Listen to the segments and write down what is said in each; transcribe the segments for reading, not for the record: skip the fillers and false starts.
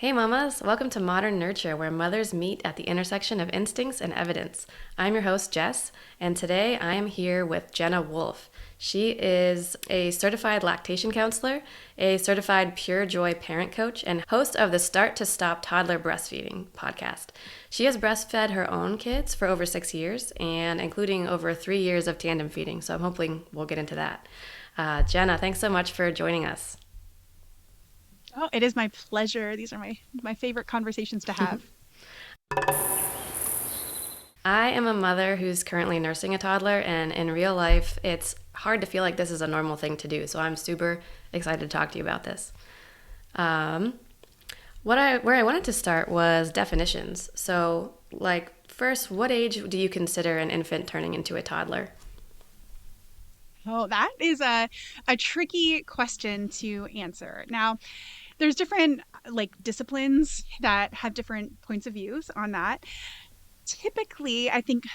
Hey mamas, welcome to Modern Nurture, where mothers meet at the intersection of instincts and evidence. I'm your host, Jess, and today I am here with Jenna Wolfe. She is a certified lactation counselor, a certified Pure Joy parent coach, and host of the Start to Stop Toddler Breastfeeding podcast. She has breastfed her own kids for over 6 years, and including over 3 years of tandem feeding, so I'm hoping we'll get into that. Jenna, thanks so much for joining us. Oh, it is my pleasure. These are my favorite conversations to have. I am a mother who's currently nursing a toddler, and in real life, it's hard to feel like this is a normal thing to do. So I'm super excited to talk to you about this. Where I wanted to start was definitions. So, first, what age do you consider an infant turning into a toddler? Oh, that is a tricky question to answer. Now, there's different disciplines that have different points of views on that. Typically, I think,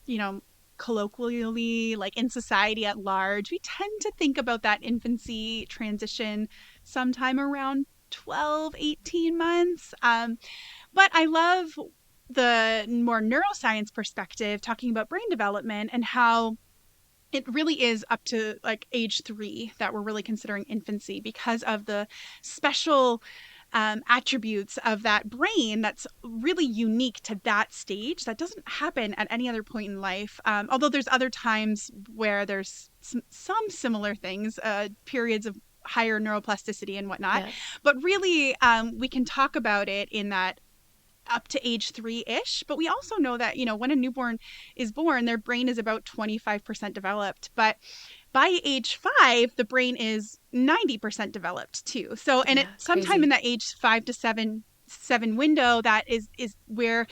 you know, colloquially, like in society at large, we tend to think about that infancy transition sometime around 12, 18 months. But I love the more neuroscience perspective, talking about brain development and how it really is up to like age 3 that we're really considering infancy because of the special attributes of that brain that's really unique to that stage that doesn't happen at any other point in life. Although there's other times where there's some similar things, periods of higher neuroplasticity and whatnot. Yeah. But really, we can talk about it in that up to age 3-ish. But we also know that, when a newborn is born, their brain is about 25% developed. But by age 5, the brain is 90% developed too. So, and it Yeah, it's sometime in crazy. that age 5 to 7 window, that is where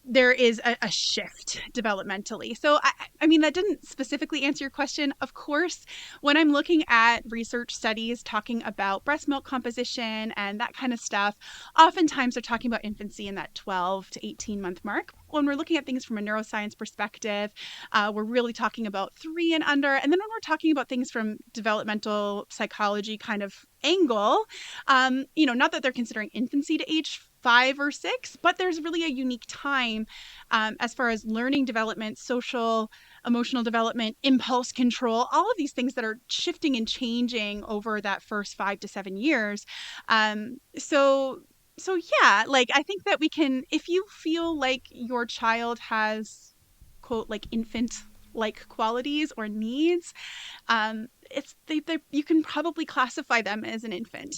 there is a shift developmentally. So, I mean, that didn't specifically answer your question. Of course, when I'm looking at research studies talking about breast milk composition and that kind of stuff, oftentimes they're talking about infancy in that 12 to 18 month mark. When we're looking at things from a neuroscience perspective, we're really talking about 3 and under. And then when we're talking about things from developmental psychology kind of angle, not that they're considering infancy to age 5 or 6, but there's really a unique time as far as learning development, social, emotional development, impulse control, all of these things that are shifting and changing over that first 5 to 7 years. So yeah, like I think that we can, if you feel like your child has quote like infant like qualities or needs, you can probably classify them as an infant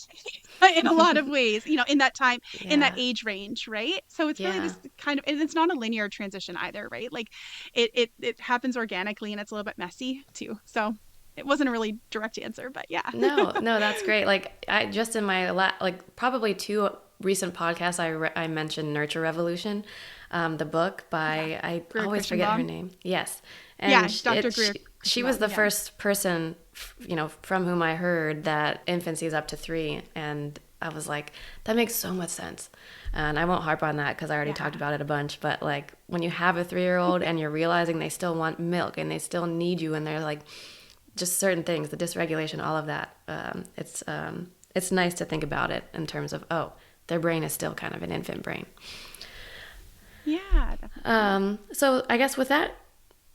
in a lot of ways, in that time, in that Yeah. age range, right? So it's really Yeah. this kind of, and it's not a linear transition either, right? Like it happens organically and it's a little bit messy too. So it wasn't a really direct answer, but yeah. No, that's great. Like I just in my probably two recent podcasts, I mentioned Nurture Revolution, the book Yeah. by I Greer always forget her Kirschenbaum. name. Yes, Yeah, and Dr. Greer she was Kirschenbaum. the Yeah. first person from whom I heard that infancy is up to 3, and I was like, that makes so much sense. And I won't harp on that because I already talked Yeah. about it a bunch. But like when you have a 3-year-old and you're realizing they still want milk and they still need you, and they're like just certain things, the dysregulation, all of that. It's nice to think about it in terms of, oh, their brain is still kind of an infant brain. Yeah, definitely. So I guess with that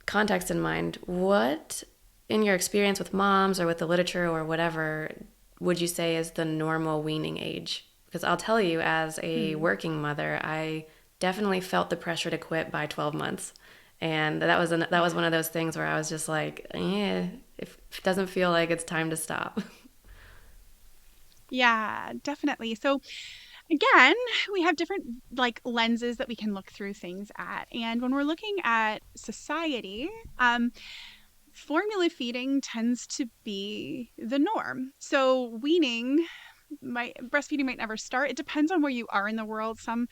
context in mind, what in your experience with moms or with the literature or whatever would you say is the normal weaning age? Because I'll tell you, as a Hmm. working mother, I definitely felt the pressure to quit by 12 months. And that was one of those things where I was just like, if it doesn't feel like it's time to stop. Yeah, definitely. So again, we have different like lenses that we can look through things at. And when we're looking at society, formula feeding tends to be the norm. So weaning breastfeeding might never start. It depends on where you are in the world. Some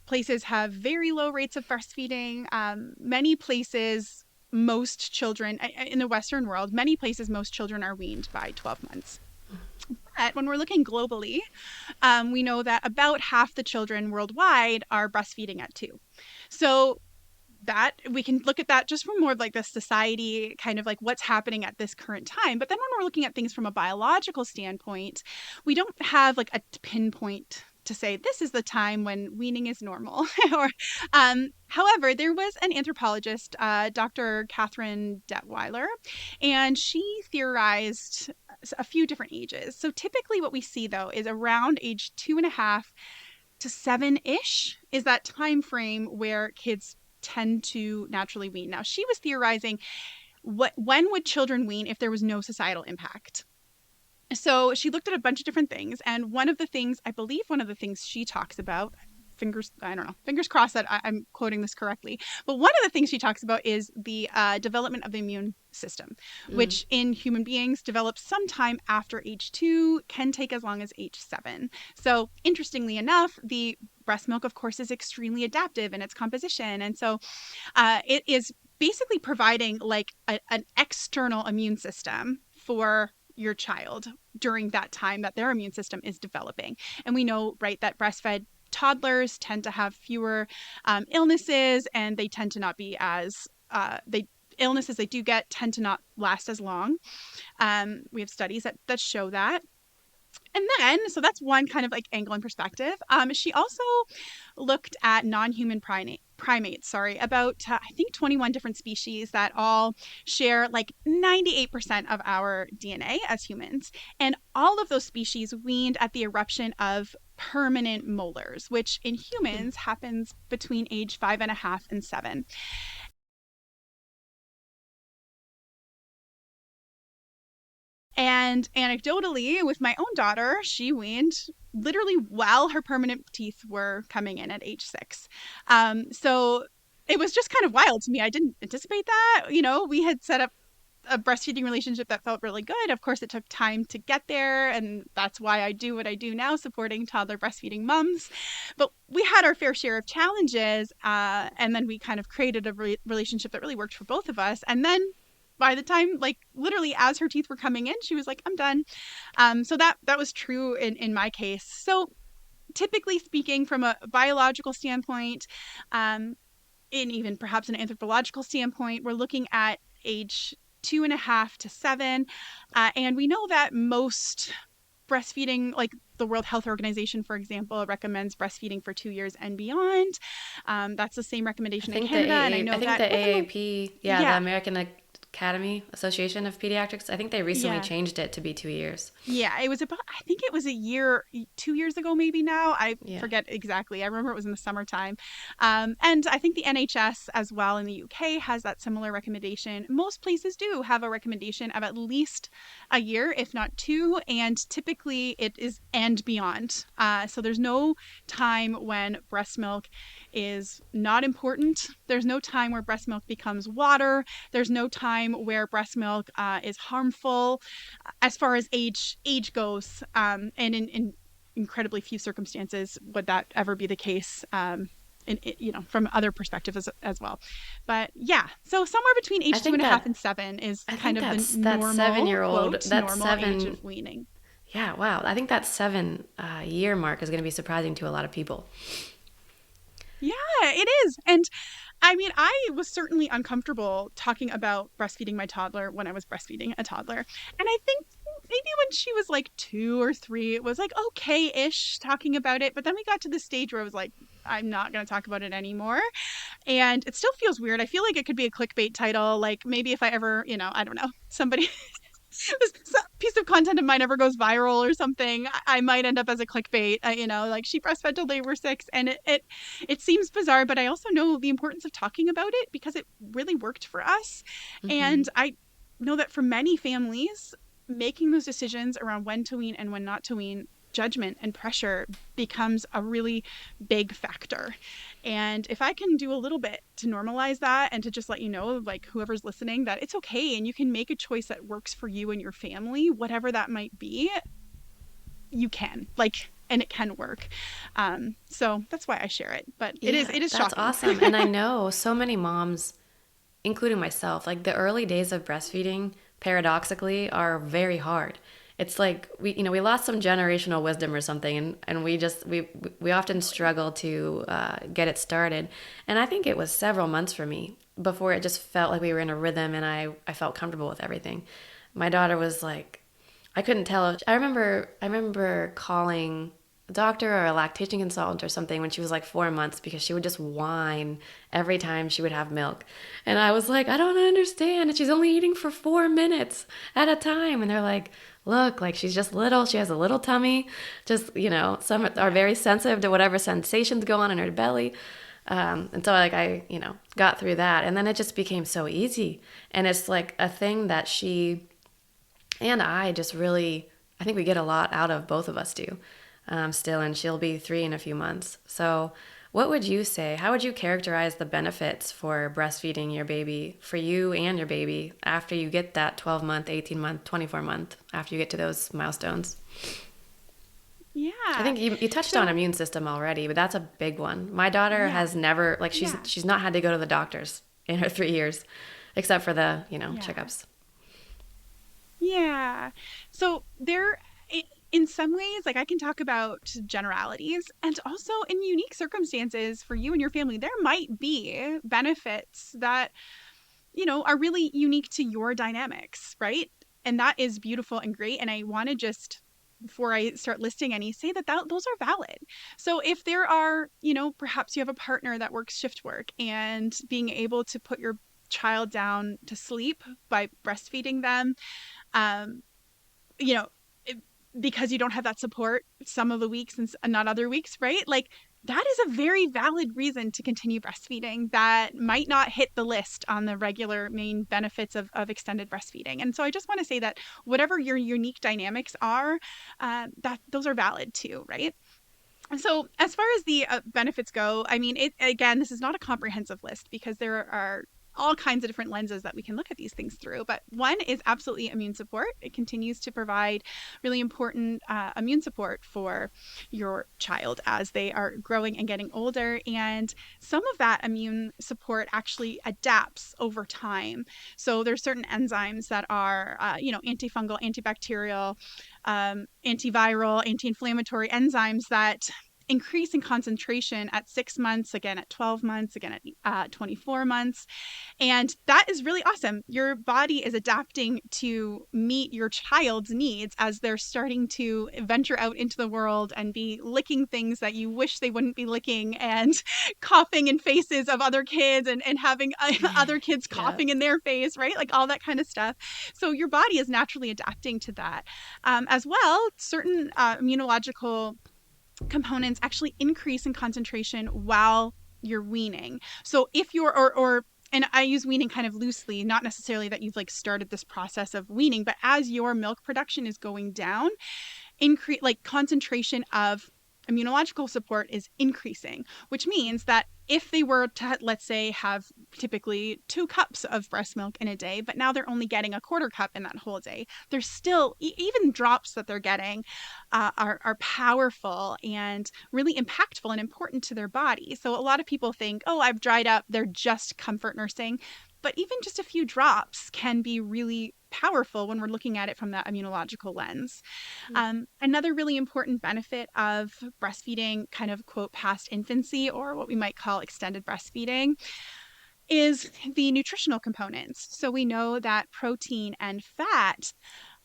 places have very low rates of breastfeeding. Many places, most children in the Western world, many places, most children are weaned by 12 months. But when we're looking globally, we know that about half the children worldwide are breastfeeding at 2. So that we can look at that just from more of like the society kind of like what's happening at this current time. But then when we're looking at things from a biological standpoint, we don't have like a pinpoint to say this is the time when weaning is normal. or However, there was an anthropologist, Dr. Catherine Detweiler, and she theorized a few different ages. So typically what we see, though, is around age 2.5 to 7-ish is that time frame where kids tend to naturally wean. Now, she was theorizing when would children wean if there was no societal impact. So she looked at a bunch of different things, and one of the things she talks about, fingers crossed that I'm quoting this correctly, but one of the things she talks about is the development of the immune system, which in human beings develops sometime after age 2, can take as long as age 7. So interestingly enough, the breast milk, of course, is extremely adaptive in its composition, and so it is basically providing like an external immune system for your child during that time that their immune system is developing. And we know, right, that breastfed toddlers tend to have fewer illnesses, and they tend to not be as illnesses they do get tend to not last as long. We have studies that show that. And then, so that's one kind of like angle and perspective. She also looked at non-human primates, about I think 21 different species that all share like 98% of our DNA as humans. And all of those species weaned at the eruption of permanent molars, which in humans happens between age 5.5 and 7. And anecdotally, with my own daughter, she weaned literally while her permanent teeth were coming in at age 6. So it was just kind of wild to me. I didn't anticipate that. We had set up a breastfeeding relationship that felt really good. Of course, it took time to get there, and that's why I do what I do now, supporting toddler breastfeeding moms. But we had our fair share of challenges, and then we kind of created a relationship that really worked for both of us. And then by the time, like literally as her teeth were coming in, she was like, I'm done. So that was true in my case. So typically speaking, from a biological standpoint, and even perhaps an anthropological standpoint, we're looking at age 2.5 to 7. And we know that most breastfeeding, like the World Health Organization, for example, recommends breastfeeding for 2 years and beyond. That's the same recommendation in Canada. And I know I think that the AAP, the yeah. American Academy Association of Pediatrics, I think they recently Yeah. changed it to be 2 years. Yeah, it was about, I think it was a year, 2 years ago, maybe now. I Yeah. forget exactly. I remember it was in the summertime. And I think the NHS as well in the UK has that similar recommendation. Most places do have a recommendation of at least a year, if not 2. And typically it is and beyond. So there's no time when breast milk is not important. There's no time where breast milk becomes water. There's no time where breast milk is harmful as far as age goes, and in incredibly few circumstances would that ever be the case, from other perspectives as well. But yeah, so somewhere between age 2.5 and 7 is kind of the normal, that 7-year-old, quote, that normal 7 age of weaning. Yeah, wow. I think that 7 year mark is going to be surprising to a lot of people. Yeah, it is. And I mean, I was certainly uncomfortable talking about breastfeeding my toddler when I was breastfeeding a toddler. And I think maybe when she was like 2 or 3, it was like okay-ish talking about it. But then we got to the stage where I was like, I'm not going to talk about it anymore. And it still feels weird. I feel like it could be a clickbait title. Like maybe if I ever, I don't know, somebody this piece of content of mine ever goes viral or something, I might end up as a clickbait. Like she breastfed till they were 6, and it seems bizarre, but I also know the importance of talking about it because it really worked for us. And I know that for many families, making those decisions around when to wean and when not to wean, judgment and pressure becomes a really big factor. And if I can do a little bit to normalize that and to just let you know, like whoever's listening, that it's okay and you can make a choice that works for you and your family, whatever that might be, you can, and it can work. So that's why I share it. But it is That's shocking. awesome. And I know so many moms, including myself, like the early days of breastfeeding, paradoxically, are very hard. It's like we lost some generational wisdom or something, and we often struggle to get it started. And I think it was several months for me before it just felt like we were in a rhythm, and I felt comfortable with everything. My daughter was like, I couldn't tell. I remember calling doctor or a lactation consultant or something when she was like 4 months because she would just whine every time she would have milk. And I was like, I don't understand. And she's only eating for 4 minutes at a time. And they're like, look, like she's just little. She has a little tummy. Just, some are Yeah. very sensitive to whatever sensations go on in her belly. And so like I got through that. And then it just became so easy. And it's like a thing that she and I just really, I think we get a lot out of, both of us do, still, and she'll be 3 in a few months. So, what would you say? How would you characterize the benefits for breastfeeding your baby, for you and your baby, after you get that 12-month, 18-month, 24-month, after you get to those milestones? I Yeah. think you touched on So, immune system already, but that's a big one. My daughter yeah. has never, like, Yeah. she's not had to go to the doctors in her 3 years, except for the, Yeah. checkups. Yeah. So in some ways, like I can talk about generalities and also in unique circumstances for you and your family, there might be benefits that, are really unique to your dynamics, right? And that is beautiful and great. And I want to just, before I start listing any, say that those are valid. So if there are, perhaps you have a partner that works shift work and being able to put your child down to sleep by breastfeeding them, um, you know, it, because you don't have that support some of the weeks and not other weeks, right? Like that is a very valid reason to continue breastfeeding that might not hit the list on the regular main benefits of extended breastfeeding. And so I just want to say that whatever your unique dynamics are, that those are valid too, right? So as far as the benefits go, I mean, again, this is not a comprehensive list because there are all kinds of different lenses that we can look at these things through. But one is absolutely immune support. It continues to provide really important immune support for your child as they are growing and getting older. And some of that immune support actually adapts over time. So there's certain enzymes that are, antifungal, antibacterial, antiviral, anti-inflammatory enzymes that increase in concentration at 6 months, again at 12 months, again at 24 months. And that is really awesome. Your body is adapting to meet your child's needs as they're starting to venture out into the world and be licking things that you wish they wouldn't be licking and coughing in faces of other kids and having other kids Yeah. coughing in their face, right? Like all that kind of stuff. So your body is naturally adapting to that. As well, certain immunological components actually increase in concentration while you're weaning. So if you're or and I use weaning kind of loosely, not necessarily that you've like started this process of weaning, but as your milk production is going down, increase like concentration of immunological support is increasing, which means that if they were to, let's say, have typically 2 cups of breast milk in a day, but now they're only getting a quarter cup in that whole day, they're still, even drops that they're getting are powerful and really impactful and important to their body. So a lot of people think, oh, I've dried up, they're just comfort nursing. But even just a few drops can be really powerful when we're looking at it from that immunological lens. Another really important benefit of breastfeeding, kind of quote, past infancy, or what we might call extended breastfeeding, is the nutritional components. So we know that protein and fat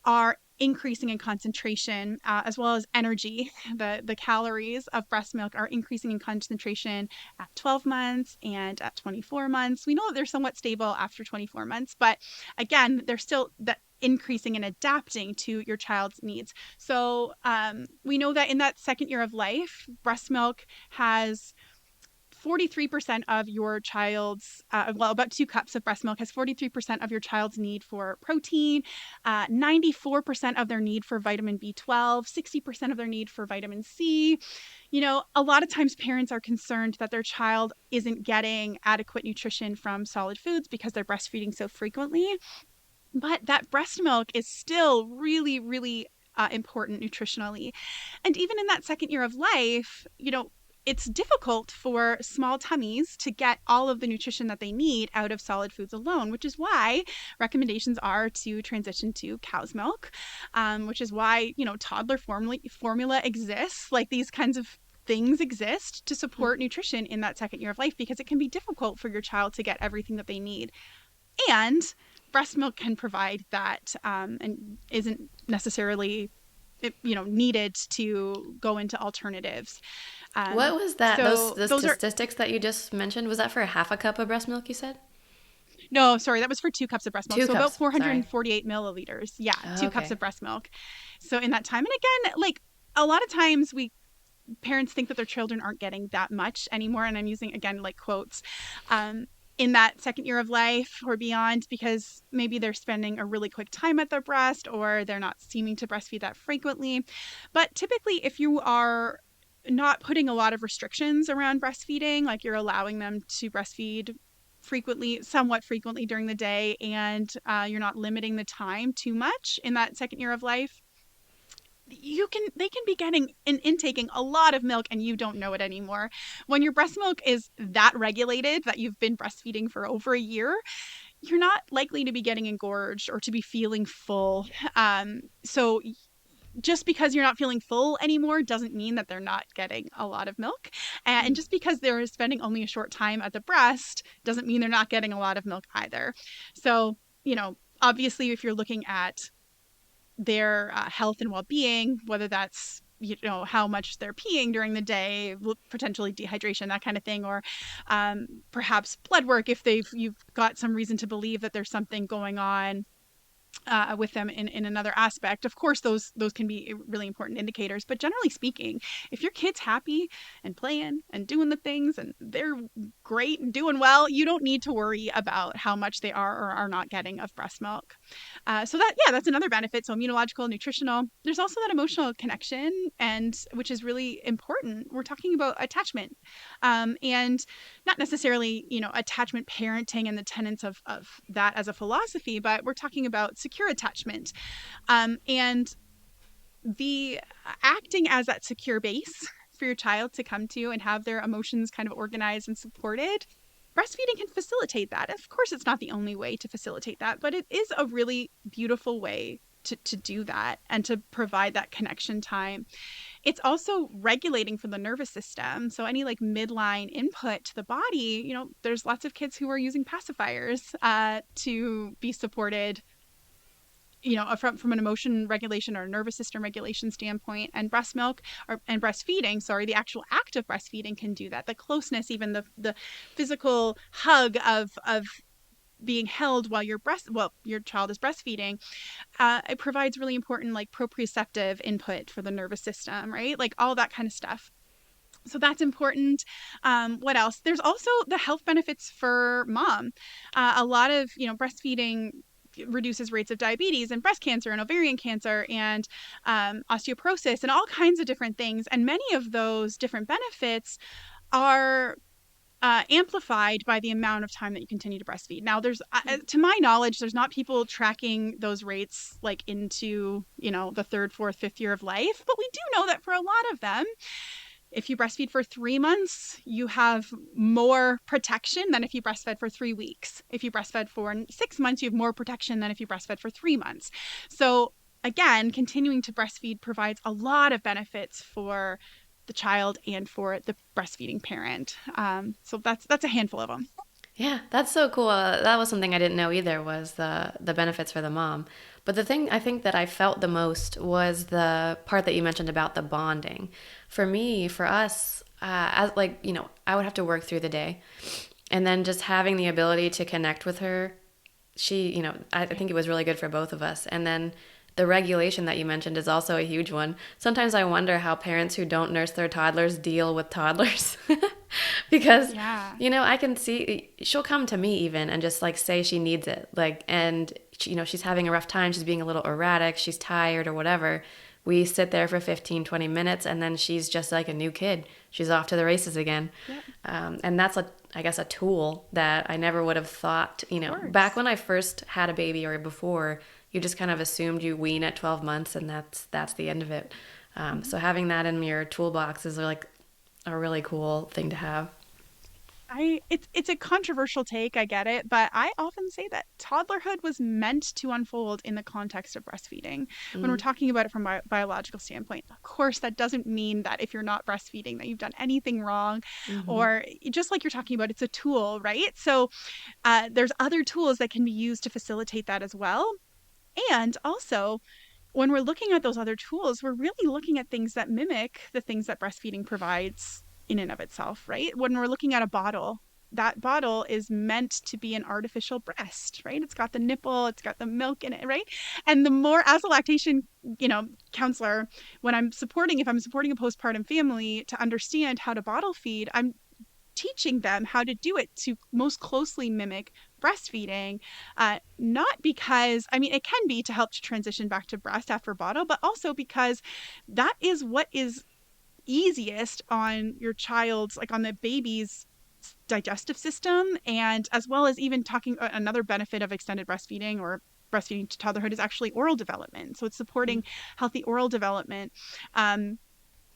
are increasing in concentration, as well as energy. The calories of breast milk are increasing in concentration at 12 months and at 24 months. We know that they're somewhat stable after 24 months, but again, they're still that increasing and adapting to your child's needs. So we know that in that second year of life, breast milk has 43% of your child's, about 2 cups of breast milk has 43% of your child's need for protein, 94% of their need for vitamin B12, 60% of their need for vitamin C. A lot of times parents are concerned that their child isn't getting adequate nutrition from solid foods because they're breastfeeding so frequently. But that breast milk is still really, really important nutritionally. And even in that second year of life, it's difficult for small tummies to get all of the nutrition that they need out of solid foods alone, which is why recommendations are to transition to cow's milk, which is why, toddler formula exists. Like these kinds of things exist to support nutrition in that second year of life because it can be difficult for your child to get everything that they need. And breast milk can provide that and isn't necessarily needed to go into alternatives. What was that? So The those are statistics that you just mentioned, was that for half a cup of breast milk, you said? no, sorry, that was for 2 cups of breast milk. Two So about cups. Sorry. 448 milliliters. Yeah, Oh, 2 cups okay. of breast milk. So in that time, and again, like a lot of times we parents think that their children aren't getting that much anymore. And I'm using, again, like quotes, um, in that second year of life or beyond, because maybe they're spending a really quick time at their breast or they're not seeming to breastfeed that frequently. But typically, if you are not putting a lot of restrictions around breastfeeding, like you're allowing them to breastfeed frequently, somewhat frequently during the day, and you're not limiting the time too much in that second year of life, they can be getting and intaking a lot of milk and you don't know it anymore. When your breast milk is that regulated that you've been breastfeeding for over a year, you're not likely to be getting engorged or to be feeling full. So just because you're not feeling full anymore doesn't mean that they're not getting a lot of milk. And just because they're spending only a short time at the breast doesn't mean they're not getting a lot of milk either. So, obviously, if you're looking at their health and well-being, whether that's how much they're peeing during the day, potentially dehydration, that kind of thing, or perhaps blood work if you've got some reason to believe that there's something going on with them in another aspect. Of course, those can be really important indicators. But generally speaking, if your kid's happy and playing and doing the things and they're great and doing well, you don't need to worry about how much they are or are not getting of breast milk. So that's another benefit. So immunological, nutritional. There's also that emotional connection, and which is really important. We're talking about attachment, and not necessarily attachment parenting and the tenets of that as a philosophy, but we're talking about secure attachment, and the acting as that secure base for your child to come to and have their emotions kind of organized and supported. Breastfeeding can facilitate that. Of course, it's not the only way to facilitate that, but it is a really beautiful way to do that and to provide that connection time. It's also regulating for the nervous system. So any like midline input to the body, there's lots of kids who are using pacifiers to be supported, from an emotion regulation or nervous system regulation standpoint. And breast milk and breastfeeding, the actual act of breastfeeding can do that. The closeness, even the physical hug of being held while your child is breastfeeding, it provides really important like proprioceptive input for the nervous system, right? Like all that kind of stuff. So that's important. What else? There's also the health benefits for mom. A lot of, breastfeeding reduces rates of diabetes and breast cancer and ovarian cancer and osteoporosis and all kinds of different things. And many of those different benefits are amplified by the amount of time that you continue to breastfeed. Now, to my knowledge, there's not people tracking those rates like into, the third, fourth, fifth year of life. But we do know that for a lot of them, if you breastfeed for 3 months, you have more protection than if you breastfed for 3 weeks. If you breastfed for 6 months, you have more protection than if you breastfed for 3 months. So again, continuing to breastfeed provides a lot of benefits for the child and for the breastfeeding parent. So that's a handful of them. Yeah, that's so cool. That was something I didn't know either, was the benefits for the mom. But the thing I think that I felt the most was the part that you mentioned about the bonding. For me, for us, as like, I would have to work through the day, and then just having the ability to connect with her, she, I think it was really good for both of us. And then the regulation that you mentioned is also a huge one. Sometimes I wonder how parents who don't nurse their toddlers deal with toddlers. Because, Yeah. I can see she'll come to me even and just like say she needs it. Like, and, she's having a rough time. She's being a little erratic. She's tired or whatever. We sit there for 15, 20 minutes and then she's just like a new kid. She's off to the races again. Yep. And that's, I guess, a tool that I never would have thought, Of back course. when I first had a baby or before, you just kind of assumed you wean at 12 months and that's the end of it. So having that in your toolbox is like a really cool thing to have. It's a controversial take, I get it, but I often say that toddlerhood was meant to unfold in the context of breastfeeding. When we're talking about it from a biological standpoint, of course, that doesn't mean that if you're not breastfeeding that you've done anything wrong, Mm-hmm. or just like you're talking about, it's a tool, right? So there's other tools that can be used to facilitate that as well. And also, when we're looking at those other tools, we're really looking at things that mimic the things that breastfeeding provides in and of itself, right? When we're looking at a bottle, that bottle is meant to be an artificial breast, right? It's got the nipple, it's got the milk in it, right? And the more, as a lactation, counselor, if I'm supporting a postpartum family to understand how to bottle feed, I'm teaching them how to do it to most closely mimic breastfeeding. Not because, I mean, it can be to help to transition back to breast after bottle, but also because that is what is easiest on your child's, like on the baby's digestive system. And as well as even talking, another benefit of extended breastfeeding or breastfeeding to toddlerhood is actually oral development. So it's supporting healthy oral development.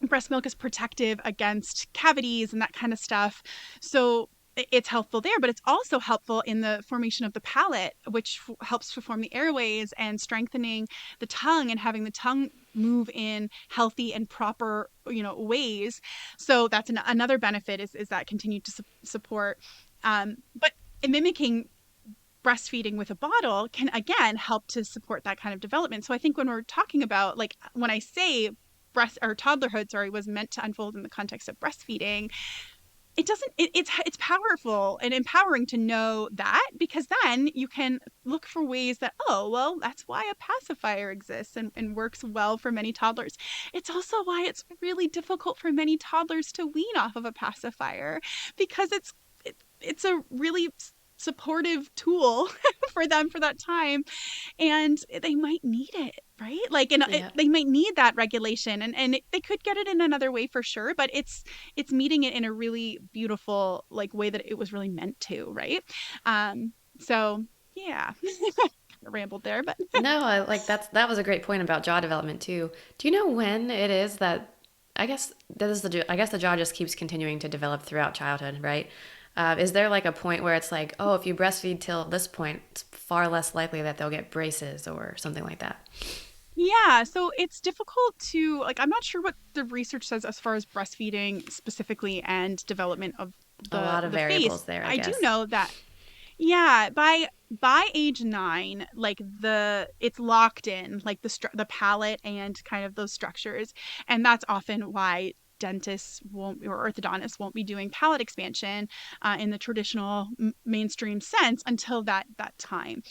Breast milk is protective against cavities and that kind of stuff. So it's helpful there, but it's also helpful in the formation of the palate, which helps to form the airways and strengthening the tongue and having the tongue move in healthy and proper, ways. So that's another benefit is that continued to support. But mimicking breastfeeding with a bottle can again help to support that kind of development. So I think when we're talking about, like, when I say breast or toddlerhood, was meant to unfold in the context of breastfeeding, it's powerful and empowering to know that, because then you can look for ways that, oh, well, that's why a pacifier exists and works well for many toddlers. It's also why it's really difficult for many toddlers to wean off of a pacifier, because it's a really supportive tool for them for that time, and they might need it, right? Like, and Yeah. they might need that regulation, and they could get it in another way for sure, but it's meeting it in a really beautiful, like, way that it was really meant to, right? So yeah. Rambled there, but No, I like that was a great point about jaw development too. Do you know when it is that I guess the jaw just keeps continuing to develop throughout childhood, right? Is there like a point where it's like, oh, if you breastfeed till this point, it's far less likely that they'll get braces or something like that? yeah, so it's difficult to, like, I'm not sure what the research says as far as breastfeeding specifically and development of A lot of the face. variables there, I I do guess. know that, yeah, by age 9, like, it's locked in, like the palate and kind of those structures, and that's often why dentists won't, or orthodontists won't be doing palate expansion in the traditional mainstream sense until that time.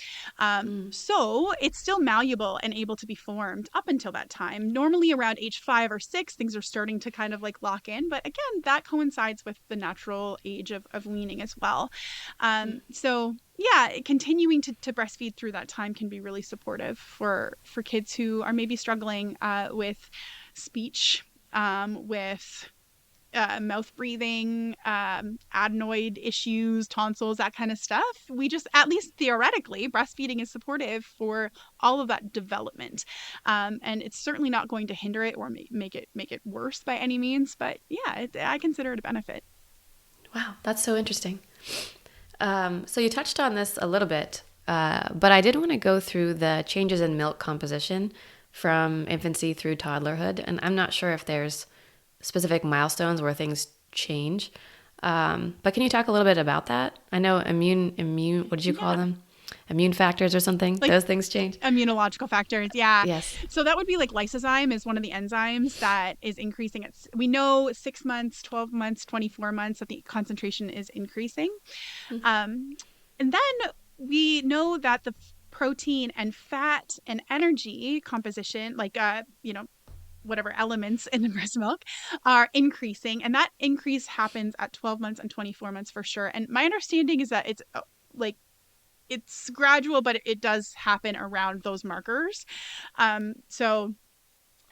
So it's still malleable and able to be formed up until that time. Normally around age 5 or 6, things are starting to kind of like lock in, but again, that coincides with the natural age of weaning as well. So yeah, continuing to breastfeed through that time can be really supportive for kids who are maybe struggling with speech, with mouth breathing, adenoid issues, tonsils, that kind of stuff. We just, at least theoretically, breastfeeding is supportive for all of that development, and it's certainly not going to hinder it or make it worse by any means. But yeah, I consider it a benefit. Wow, that's so interesting. So you touched on this a little bit, but I did want to go through the changes in milk composition from infancy through toddlerhood, and I'm not sure if there's specific milestones where things change. But can you talk a little bit about that? I know immune, what did you call Yeah, them? Immune factors or something? like Those things change? immunological factors. Yeah. Yes. So that would be like lysozyme is one of the enzymes that is increasing. We know 6 months, 12 months, 24 months that the concentration is increasing. Um, and then we know that the protein and fat and energy composition, like, whatever elements in the breast milk are increasing. And that increase happens at 12 months and 24 months for sure. And my understanding is that like, it's gradual, but it does happen around those markers. So,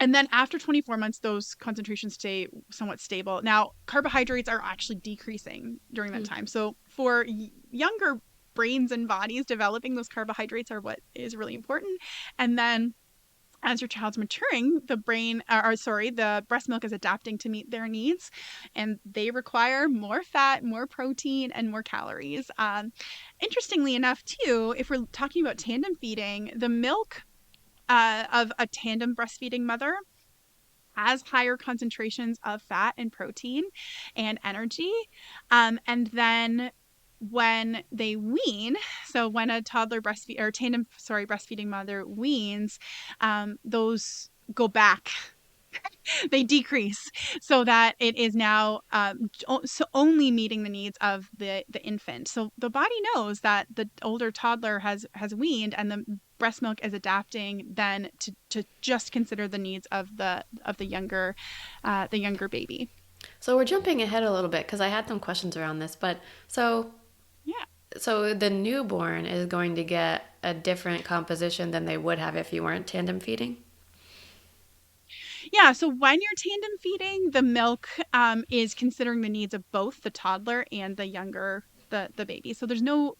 and then after 24 months, those concentrations stay somewhat stable. Now, carbohydrates are actually decreasing during that time. So for younger brains and bodies, developing those carbohydrates are what is really important. And then as your child's maturing, the breast milk is adapting to meet their needs, and they require more fat, more protein, and more calories. Interestingly enough, too, if we're talking about tandem feeding, the milk of a tandem breastfeeding mother has higher concentrations of fat and protein and energy. And then when they wean, so when a toddler breastfeed or tandem, sorry, breastfeeding mother weans, those go back, they decrease, so that it is now so only meeting the needs of the infant. So the body knows that the older toddler has weaned, and the breast milk is adapting then to just consider the needs of the younger baby. So we're jumping ahead a little bit because I had some questions around this, but so Yeah. so the newborn is going to get a different composition than they would have if you weren't tandem feeding? Yeah, so when you're tandem feeding, the milk is considering the needs of both the toddler and the younger the baby. So there's no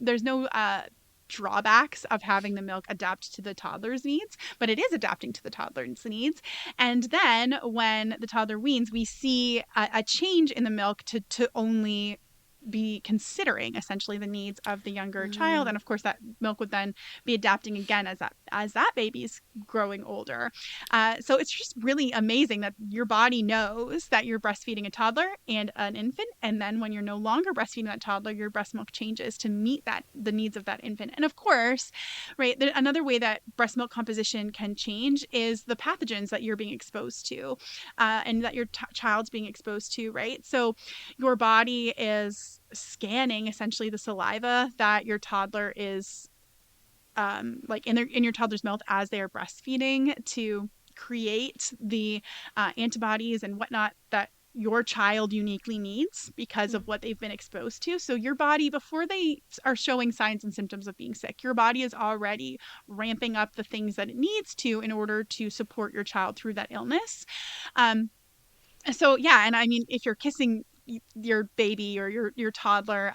drawbacks of having the milk adapt to the toddler's needs, but it is adapting to the toddler's needs. And then when the toddler weans, we see a change in the milk to only be considering essentially the needs of the younger child, and of course that milk would then be adapting again as that baby's growing older. So it's just really amazing that your body knows that you're breastfeeding a toddler and an infant, and then when you're no longer breastfeeding that toddler, your breast milk changes to meet the needs of that infant. And of course, right, another way that breast milk composition can change is the pathogens that you're being exposed to, and that your child's being exposed to, right? So your body is scanning essentially the saliva that your toddler is like in your toddler's mouth as they are breastfeeding, to create the antibodies and whatnot that your child uniquely needs because of what they've been exposed to. So your body, before they are showing signs and symptoms of being sick, your body is already ramping up the things that it needs to in order to support your child through that illness. So yeah, and I mean, if you're kissing your baby or your toddler,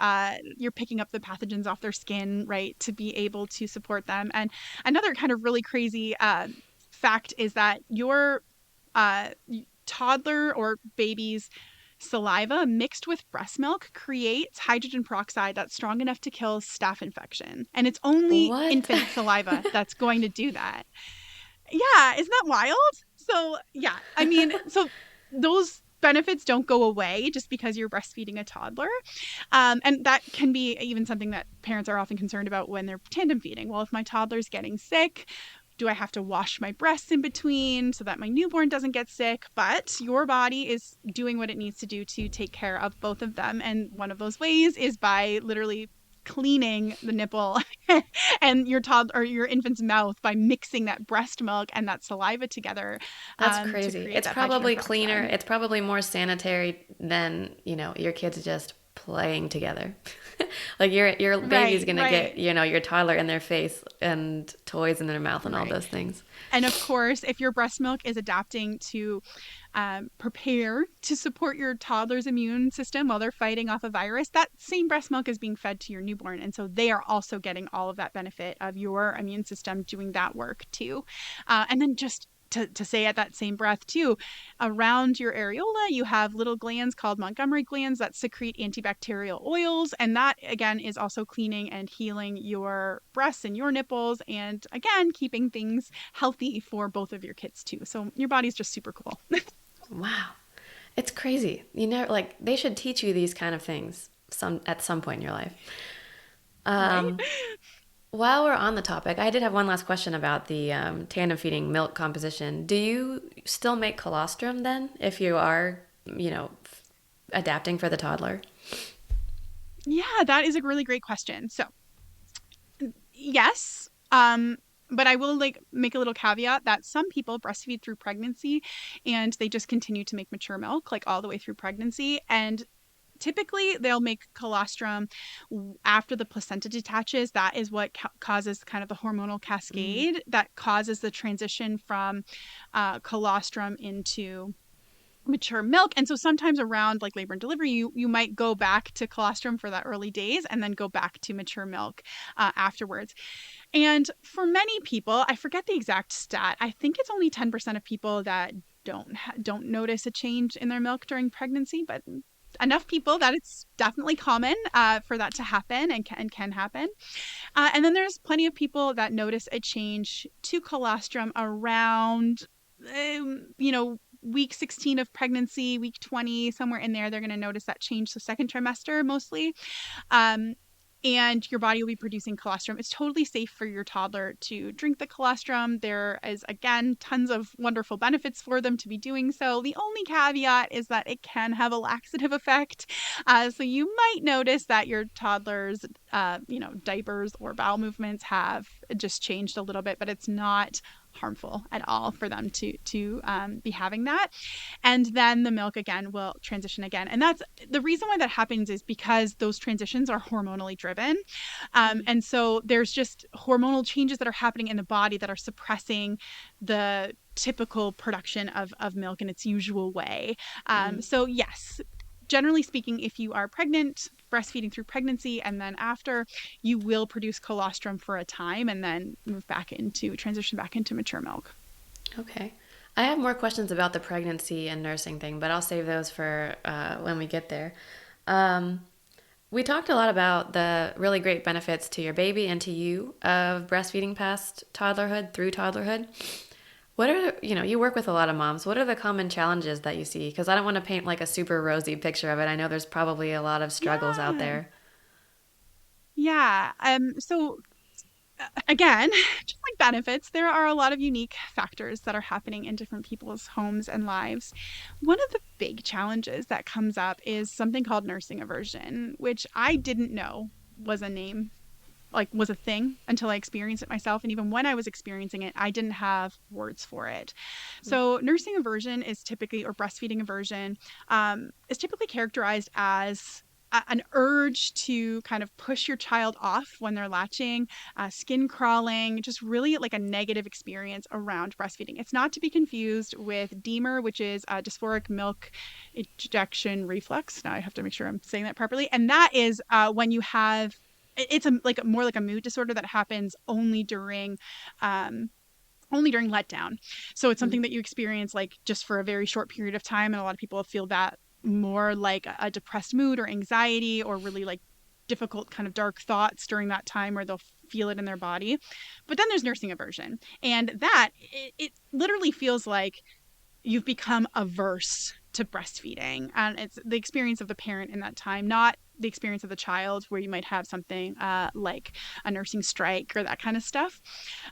you're picking up the pathogens off their skin, right, to be able to support them. And another kind of really crazy fact is that your uh, toddler or baby's saliva mixed with breast milk creates hydrogen peroxide that's strong enough to kill staph infection, and it's only What? infant saliva that's going to do that. Yeah, isn't that wild? So, yeah, I mean, so those benefits don't go away just because you're breastfeeding a toddler. And that can be even something that parents are often concerned about when they're tandem feeding. Well, if my toddler's getting sick, do I have to wash my breasts in between so that my newborn doesn't get sick? But your body is doing what it needs to do to take care of both of them. And one of those ways is by literally cleaning the nipple and your toddler or your infant's mouth by mixing that breast milk and that saliva together, That's to crazy. create It's that hydrogen probably cleaner. peroxide. It's probably more sanitary than, your kids just playing together. Like your baby's Right, gonna right. get, your toddler in their face and toys in their mouth and all Right. those things. And of course, if your breast milk is adapting to prepare to support your toddler's immune system while they're fighting off a virus, that same breast milk is being fed to your newborn. And so they are also getting all of that benefit of your immune system doing that work too. And then just to say at that same breath too, around your areola, you have little glands called Montgomery glands that secrete antibacterial oils. And that again is also cleaning and healing your breasts and your nipples. And again, keeping things healthy for both of your kids too. So your body's just super cool. Wow. It's crazy. Like they should teach you these kind of things at some point in your life. Right? Um, while we're on the topic, I did have one last question about the tandem feeding milk composition. Do you still make colostrum then if you are, adapting for the toddler? Yeah, that is a really great question. So, yes, but I will like make a little caveat that some people breastfeed through pregnancy and they just continue to make mature milk like all the way through pregnancy. And typically they'll make colostrum after the placenta detaches. That is what causes kind of the hormonal Mm. cascade that causes the transition from colostrum into mature milk. And so sometimes around like labor and delivery, you might go back to colostrum for that early days and then go back to mature milk afterwards. And for many people, I forget the exact stat, I think it's only 10% of people that don't notice a change in their milk during pregnancy, but enough people that it's definitely common for that to happen and can happen. And then there's plenty of people that notice a change to colostrum around, week 16 of pregnancy, week 20, somewhere in there. They're going to notice that change. So second trimester mostly. Um, and your body will be producing colostrum. It's totally safe for your toddler to drink the colostrum. There is, again, tons of wonderful benefits for them to be doing so. The only caveat is that it can have a laxative effect. So you might notice that your toddler's, diapers or bowel movements have just changed a little bit, but it's not harmful at all for them to be having that. And then the milk again will transition again. And that's the reason why that happens, is because those transitions are hormonally driven. And so there's just hormonal changes that are happening in the body that are suppressing the typical production of milk in its usual way. So yes, generally speaking, if you are pregnant, breastfeeding through pregnancy, and then after, you will produce colostrum for a time and then transition back into mature milk. Okay. I have more questions about the pregnancy and nursing thing, but I'll save those for when we get there. Um, we talked a lot about the really great benefits to your baby and to you of breastfeeding past toddlerhood through toddlerhood. What are, you work with a lot of moms. What are the common challenges that you see? Because I don't want to paint like a super rosy picture of it. I know there's probably a lot of struggles out Yeah. there. Yeah. So again, just like benefits, there are a lot of unique factors that are happening in different people's homes and lives. One of the big challenges that comes up is something called nursing aversion, which I didn't know was a name, like was a thing, until I experienced it myself. And even when I was experiencing it, I didn't have words for it. So nursing aversion is typically, or breastfeeding aversion, is typically characterized as an urge to kind of push your child off when they're latching, skin crawling, just really like a negative experience around breastfeeding. It's not to be confused with DMER, which is dysphoric milk ejection reflux. Now I have to make sure I'm saying that properly. And that is when you have, it's more like a mood disorder that happens only during letdown. So it's something that you experience like just for a very short period of time. And a lot of people feel that more like a depressed mood or anxiety, or really like difficult kind of dark thoughts during that time, where they'll feel it in their body. But then there's nursing aversion. And that it literally feels like you've become averse to breastfeeding. And it's the experience of the parent in that time, not the experience of the child, where you might have something like a nursing strike or that kind of stuff.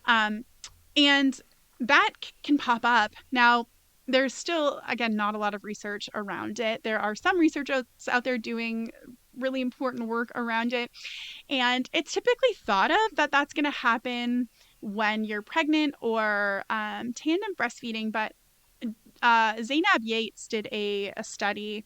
And that can pop up. Now, there's still, again, not a lot of research around it. There are some researchers out there doing really important work around it. And it's typically thought of that that's going to happen when you're pregnant or tandem breastfeeding. But Zainab Yates did a study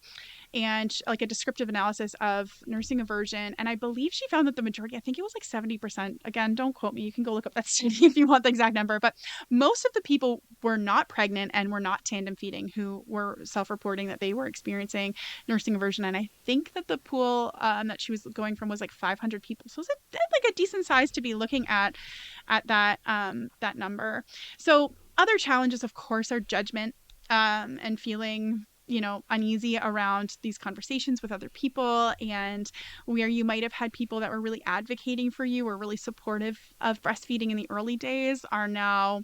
and like a descriptive analysis of nursing aversion. And I believe she found that the majority, I think it was like 70%. Again, don't quote me. You can go look up that study if you want the exact number. But most of the people were not pregnant and were not tandem feeding who were self-reporting that they were experiencing nursing aversion. And I think that the pool that she was going from was like 500 people. So it's like a decent size to be looking at that number. So other challenges, of course, are judgment and feeling uneasy around these conversations with other people, and where you might have had people that were really advocating for you or really supportive of breastfeeding in the early days are now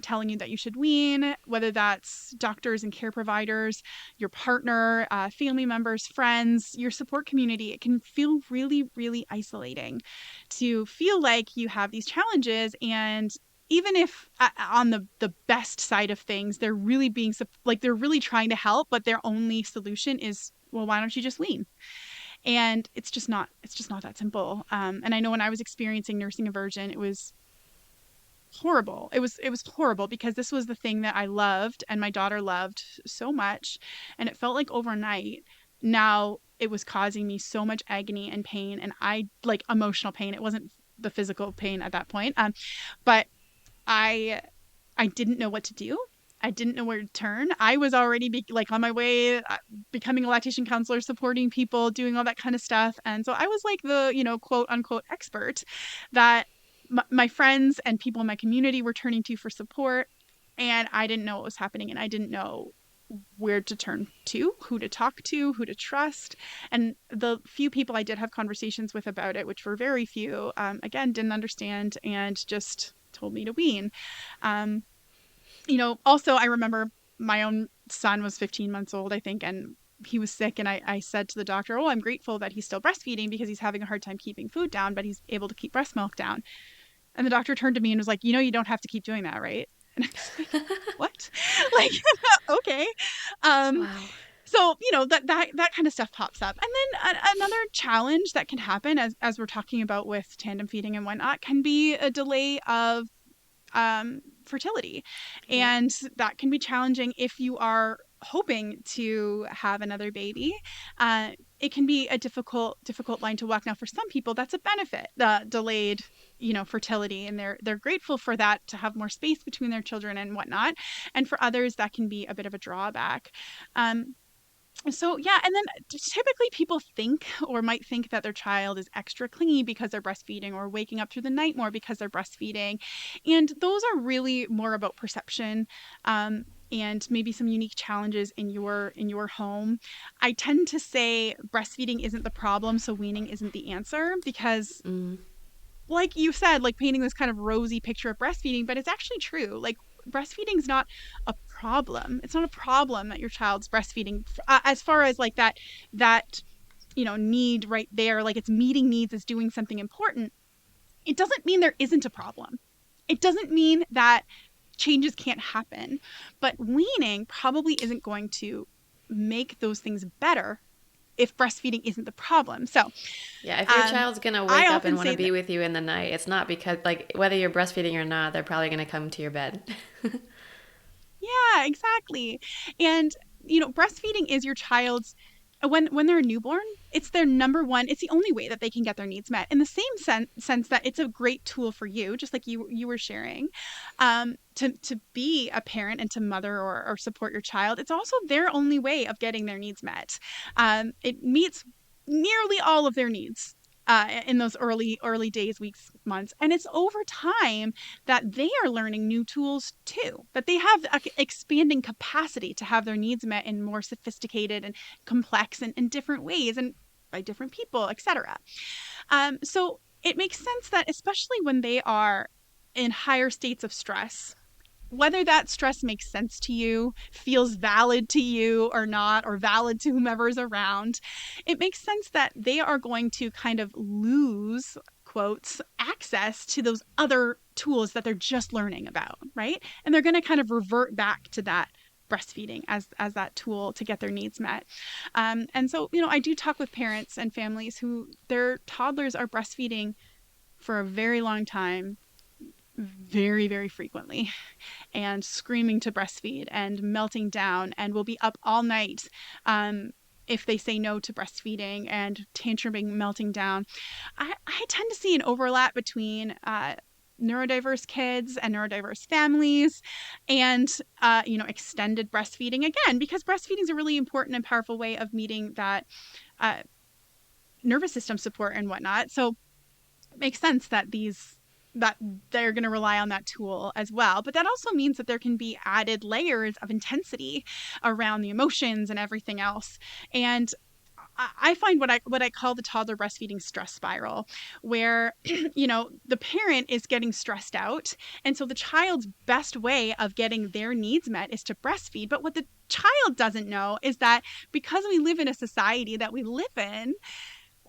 telling you that you should wean, whether that's doctors and care providers, your partner, family members, friends, your support community. It can feel really, really isolating to feel like you have these challenges. And even if on the best side of things, they're really being like they're really trying to help, but their only solution is, well, why don't you just wean? And it's just not that simple. And I know when I was experiencing nursing aversion, it was horrible. It was horrible because this was the thing that I loved and my daughter loved so much, and it felt like overnight now it was causing me so much agony and pain, and I like emotional pain. It wasn't the physical pain at that point. But I didn't know what to do. I didn't know where to turn. I was already like on my way, becoming a lactation counselor, supporting people, doing all that kind of stuff. And so I was like the, quote unquote expert that my friends and people in my community were turning to for support. And I didn't know what was happening, and I didn't know where to turn to, who to talk to, who to trust. And the few people I did have conversations with about it, which were very few, again, didn't understand and just told me to wean. Also, I remember my own son was 15 months old, I think, and he was sick, and I said to the doctor, oh, I'm grateful that he's still breastfeeding because he's having a hard time keeping food down, but he's able to keep breast milk down. And the doctor turned to me and was like, you don't have to keep doing that, right? And I was like, what? Like, okay. Um, Wow. so, that kind of stuff pops up. And then another challenge that can happen, as we're talking about with tandem feeding and whatnot, can be a delay of fertility. Yep. And that can be challenging if you are hoping to have another baby. It can be a difficult line to walk. Now, for some people, that's a benefit, the delayed fertility, and they're grateful for that, to have more space between their children and whatnot. And for others, that can be a bit of a drawback. So yeah, and then typically people think, or might think, that their child is extra clingy because they're breastfeeding, or waking up through the night more because they're breastfeeding. And those are really more about perception, and maybe some unique challenges in your home. I tend to say breastfeeding isn't the problem, so weaning isn't the answer, because Mm. like you said, like painting this kind of rosy picture of breastfeeding, but it's actually true. Like, breastfeeding is not a problem. It's not a problem that your child's breastfeeding, as far as like that need right there, like it's meeting needs, is doing something important. It doesn't mean there isn't a problem. It doesn't mean that changes can't happen, but weaning probably isn't going to make those things better if breastfeeding isn't the problem. So Yeah, if your child's gonna I wake up and often want to say be that. with you in the night, it's not because, like, whether you're breastfeeding or not, they're probably gonna come to your bed. Yeah, exactly. And breastfeeding is your child's, when they're a newborn, it's their number one, it's the only way that they can get their needs met. In the same sense that it's a great tool for you, just like you were sharing, to be a parent and to mother, or support your child. It's also their only way of getting their needs met. It meets nearly all of their needs. In those early days, weeks, months. And it's over time that they are learning new tools too, that they have expanding capacity to have their needs met in more sophisticated and complex and different ways, and by different people, etc. So it makes sense that, especially when they are in higher states of stress, whether that stress makes sense to you, feels valid to you or not, or valid to whomever's around, it makes sense that they are going to kind of lose, quotes, access to those other tools that they're just learning about, right? And they're going to kind of revert back to that breastfeeding as that tool to get their needs met. And so, I do talk with parents and families who their toddlers are breastfeeding for a very long time, very, very frequently, and screaming to breastfeed and melting down, and will be up all night if they say no to breastfeeding, and tantruming, melting down. I tend to see an overlap between neurodiverse kids and neurodiverse families, and extended breastfeeding, again, because breastfeeding is a really important and powerful way of meeting that uh, nervous system support and whatnot. So it makes sense that they're going to rely on that tool as well. But that also means that there can be added layers of intensity around the emotions and everything else. And I find what I call the toddler breastfeeding stress spiral, where the parent is getting stressed out, and so the child's best way of getting their needs met is to breastfeed. But what the child doesn't know is that, because we live in a society that we live in,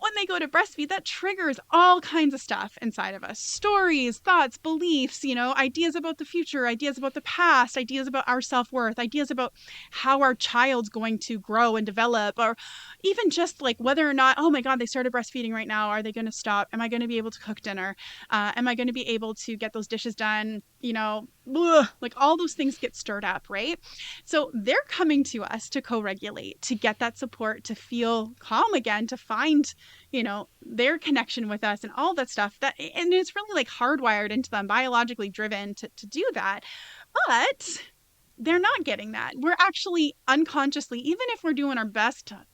when they go to breastfeed, that triggers all kinds of stuff inside of us: stories, thoughts, beliefs, ideas about the future, ideas about the past, ideas about our self-worth, ideas about how our child's going to grow and develop, or even just like whether or not, oh my God, they started breastfeeding right now. Are they going to stop? Am I going to be able to cook dinner? Am I going to be able to get those dishes done? Like all those things get stirred up, right? So they're coming to us to co-regulate, to get that support, to feel calm again, to find their connection with us and all that stuff, and it's really like hardwired into them, biologically driven to do that. But they're not getting that. We're actually unconsciously, even if we're doing our best to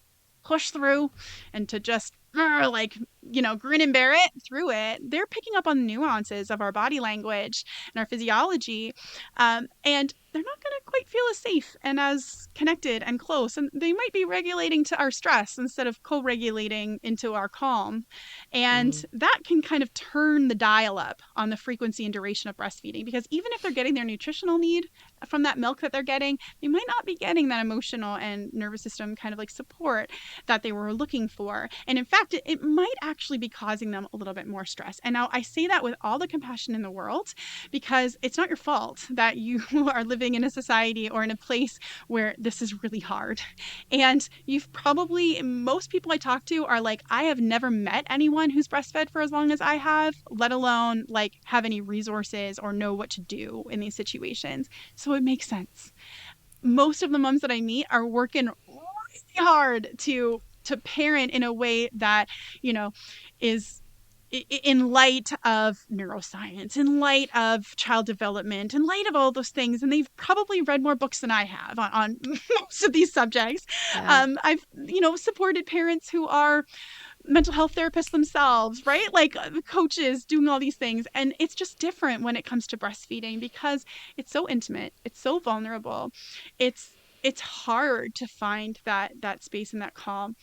push through and to just grin and bear it through it, they're picking up on the nuances of our body language and our physiology, and they're not going to quite feel as safe and as connected and close, and they might be regulating to our stress instead of co-regulating into our calm, and Mm. that can kind of turn the dial up on the frequency and duration of breastfeeding, because even if they're getting their nutritional need from that milk that they're getting, they might not be getting that emotional and nervous system kind of like support that they were looking for. And in fact, it might actually be causing them a little bit more stress. And now I say that with all the compassion in the world, because it's not your fault that you are living in a society or in a place where this is really hard. And you've probably, most people I talk to are like, I have never met anyone who's breastfed for as long as I have, let alone like have any resources or know what to do in these situations. So it makes sense. Most of the moms that I meet are working really hard to parent in a way that, you know, is in light of neuroscience, in light of child development, in light of all those things. And they've probably read more books than I have on most of these subjects. Yeah. I've, supported parents who are mental health therapists themselves, right? Like coaches doing all these things. And it's just different when it comes to breastfeeding because it's so intimate. It's so vulnerable. It's hard to find that space and that calm.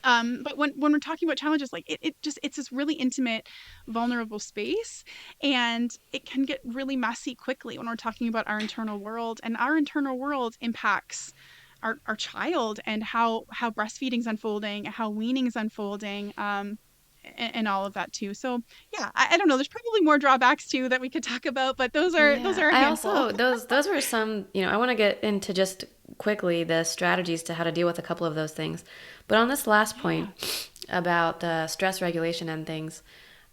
But when we're talking about challenges, like it's this really intimate, vulnerable space, and it can get really messy quickly when we're talking about our internal world, and our internal world impacts our child and how breastfeeding's unfolding, how weaning is unfolding, and all of that too. So yeah, I don't know. There's probably more drawbacks too that we could talk about, but those are Yeah, a I handful. also those were some, I want to get into just quickly the strategies to how to deal with a couple of those things. But on this last Yeah. point about the stress regulation and things,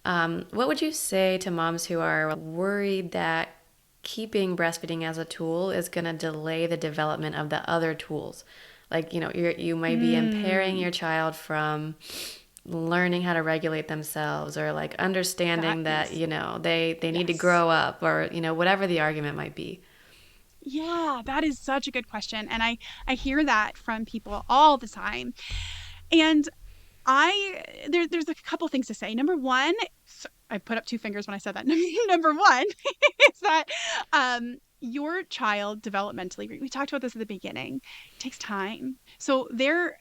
what would you say to moms who are worried that keeping breastfeeding as a tool is going to delay the development of the other tools? Like, you might be impairing Mm, your child from learning how to regulate themselves, or like that understanding that, is, they need to yes. grow up, or, whatever the argument might be. Yeah, that is such a good question. And I hear that from people all the time. And there's a couple things to say. Number one, I put up two fingers when I said that. Number one is that your child developmentally, we talked about this at the beginning, it takes time. So their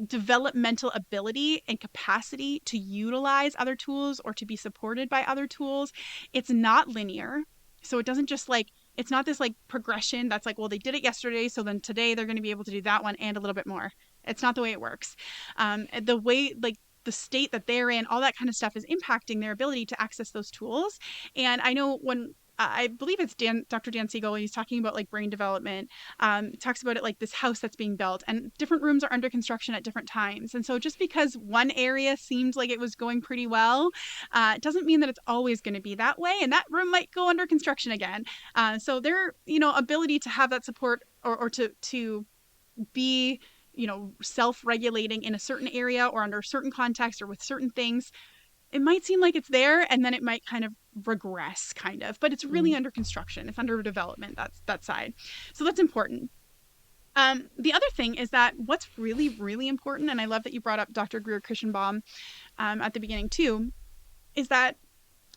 developmental ability and capacity to utilize other tools or to be supported by other tools, it's not linear. So it doesn't just like, it's not this like progression that's like, well, they did it yesterday, so then today they're going to be able to do that one and a little bit more. It's not the way it works. The way, like, the state that they're in, all that kind of stuff is impacting their ability to access those tools. And I know when I believe it's Dr. Dan Siegel, he's talking about like brain development. Talks about it like this house that's being built, and different rooms are under construction at different times. And so just because one area seemed like it was going pretty well, it doesn't mean that it's always going to be that way. And that room might go under construction again. So their, ability to have that support, or to be, self-regulating in a certain area or under a certain context or with certain things, it might seem like it's there, and then it might kind of regress, kind of, but it's really Mm. under construction. It's under development. That's that side. So that's important. The other thing is that what's really, really important, and I love that you brought up Dr. Greer Kirschenbaum at the beginning too, is that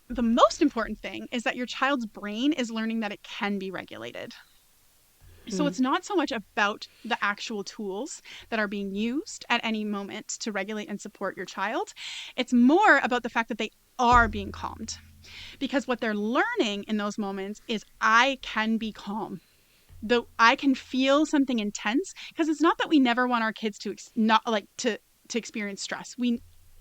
the most important thing is that your child's brain is learning that it can be regulated. So Mm. it's not so much about the actual tools that are being used at any moment to regulate and support your child. It's more about the fact that they are being calmed. Because what they're learning in those moments is I can be calm. Though I can feel something intense, because it's not that we never want our kids to not like to experience stress.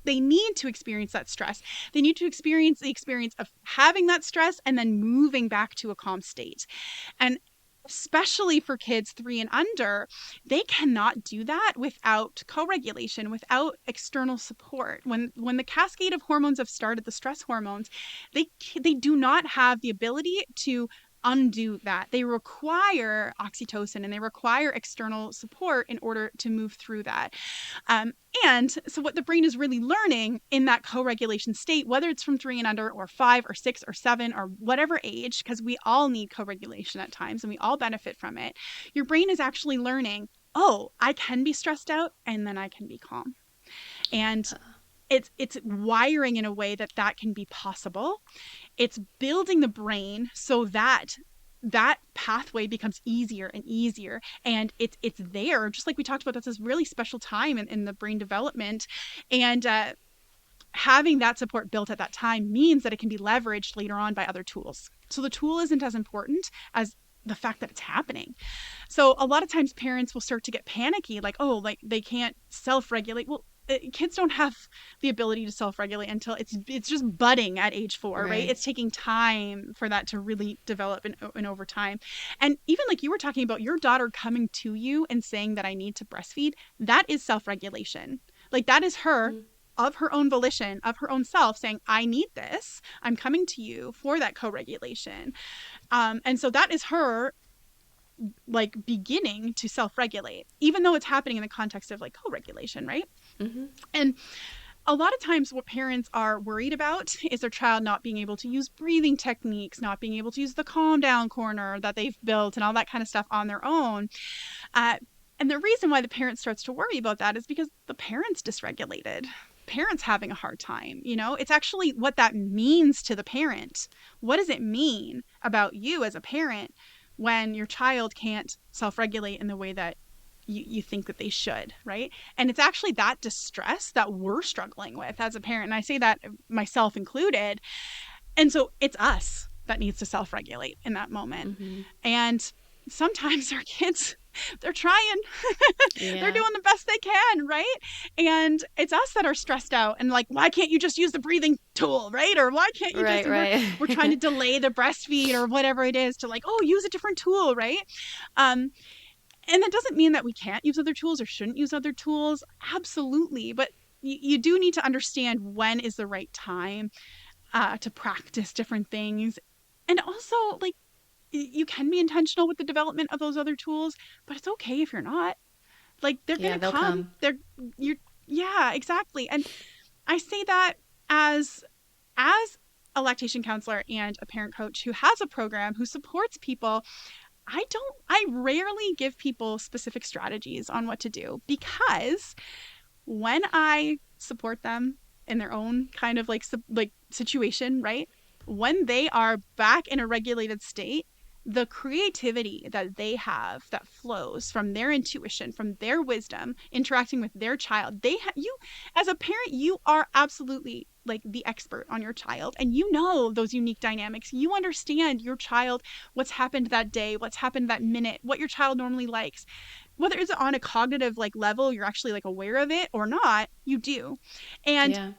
They need to experience that stress. They need to experience the experience of having that stress and then moving back to a calm state. And especially for kids 3 and under, they cannot do that without co-regulation, without external support. When the cascade of hormones have started, the stress hormones, they do not have the ability to undo that. They require oxytocin and they require external support in order to move through that. Um, and so, what the brain is really learning in that co regulation state, whether it's from 3 and under, or 5 or 6 or 7 or whatever age, because we all need co regulation at times and we all benefit from it, your brain is actually learning, oh, I can be stressed out and then I can be calm. And it's wiring in a way that can be possible. It's building the brain so that that pathway becomes easier and easier, and it's there, just like we talked about. That's this really special time in the brain development. And having that support built at that time means that it can be leveraged later on by other tools. So the tool isn't as important as the fact that it's happening. So a lot of times parents will start to get panicky, like, oh, like they can't self-regulate. Well, kids don't have the ability to self-regulate until it's just budding at age 4, right? Right. It's taking time for that to really develop and over time. And even like you were talking about your daughter coming to you and saying that I need to breastfeed, that is self-regulation. Like that is her Mm-hmm. of her own volition, of her own self saying, I need this. I'm coming to you for that co-regulation. And so that is her like beginning to self-regulate, even though it's happening in the context of like co-regulation, right? Mm-hmm. And a lot of times what parents are worried about is their child not being able to use breathing techniques, not being able to use the calm down corner that they've built and all that kind of stuff on their own. uh, and the reason why the parent starts to worry about that is because the parent's dysregulated, parents having a hard time. It's actually what that means to the parent. What does it mean about you as a parent when your child can't self-regulate in the way that you think that they should, right? And it's actually that distress that we're struggling with as a parent, and I say that myself included. And so it's us that needs to self-regulate in that moment. Mm-hmm. And sometimes our kids, they're trying, they're Yeah. doing the best they can, right? And it's us that are stressed out and like, why can't you just use the breathing tool, right? Or why can't you just, Right, and right. we're trying to delay the breastfeed or whatever it is to like, oh, use a different tool, right? um and that doesn't mean that we can't use other tools or shouldn't use other tools. Absolutely. But you do need to understand when is the right time to practice different things. And also, like, you can be intentional with the development of those other tools, but it's okay if you're not. Like, they're Yeah, going to they'll come. come. You're, yeah, exactly. And I say that as, as a lactation counselor and a parent coach who has a program who supports people. I rarely give people specific strategies on what to do, because when I support them in their own kind of like situation, right? When they are back in a regulated state, the creativity that they have that flows from their intuition, from their wisdom, interacting with their child, you as a parent, you are absolutely like the expert on your child, and you know those unique dynamics. You understand your child, what's happened that day, what's happened that minute, what your child normally likes, whether it's on a cognitive like level, you're actually like aware of it or not, you do. And Yeah.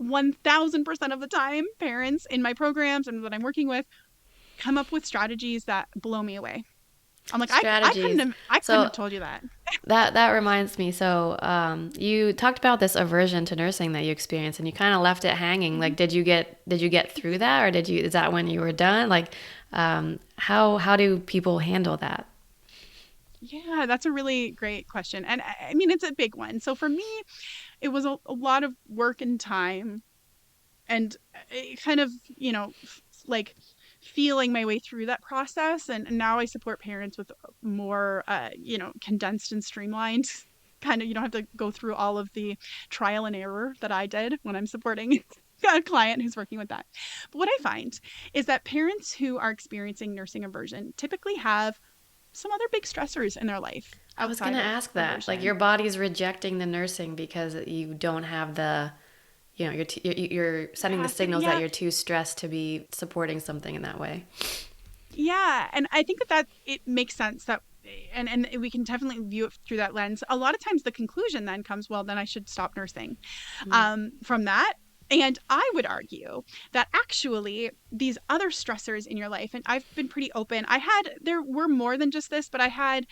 1000% of the time, parents in my programs and that I'm working with come up with strategies that blow me away. I'm like, Strategies. I couldn't So have told you that. that reminds me. So you talked about this aversion to nursing that you experienced, and you kind of left it hanging. Like, did you get through that, or is that when you were done? Like, how do people handle that? Yeah, that's a really great question. And I mean, it's a big one. So for me, it was a lot of work and time, and it kind of, like feeling my way through that process. And now I support parents with more, condensed and streamlined kind of, you don't have to go through all of the trial and error that I did when I'm supporting a client who's working with that. But what I find is that parents who are experiencing nursing aversion typically have some other big stressors in their life I was outside gonna of ask that. Like, aversion. your body's rejecting the nursing because you don't have you're sending the Capacity. signals that Yeah. you're too stressed to be supporting something in that way. Yeah. And I think that it makes sense that, and we can definitely view it through that lens. A lot of times the conclusion then comes, well, then I should stop nursing Mm. from that. And I would argue that actually these other stressors in your life, and I've been pretty open. There were more than just this, but I had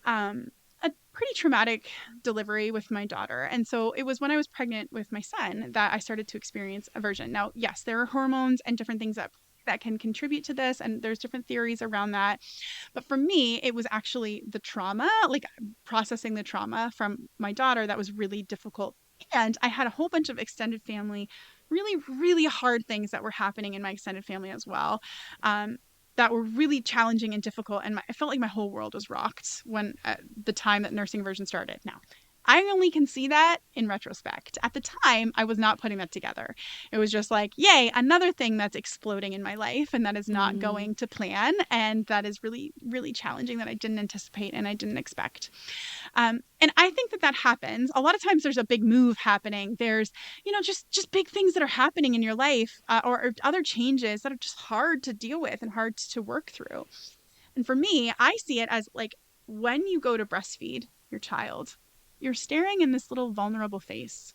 um, a pretty traumatic delivery with my daughter. And so it was when I was pregnant with my son that I started to experience aversion. Now, yes, there are hormones and different things that can contribute to this, and there's different theories around that. But for me, it was actually the trauma, like processing the trauma from my daughter, that was really difficult. And I had a whole bunch of extended family, really, really hard things that were happening in my extended family as well. Um, that were really challenging and difficult. And I felt like my whole world was rocked when at the time that nursing aversion started. Now, I only can see that in retrospect. At the time, I was not putting that together. It was just like, yay, another thing that's exploding in my life and that is not Mm. going to plan. And that is really, really challenging, that I didn't anticipate and I didn't expect. And I think that happens. A lot of times there's a big move happening. There's, just big things that are happening in your life, or other changes that are just hard to deal with and hard to work through. And for me, I see it as like when you go to breastfeed your child, you're staring in this little vulnerable face.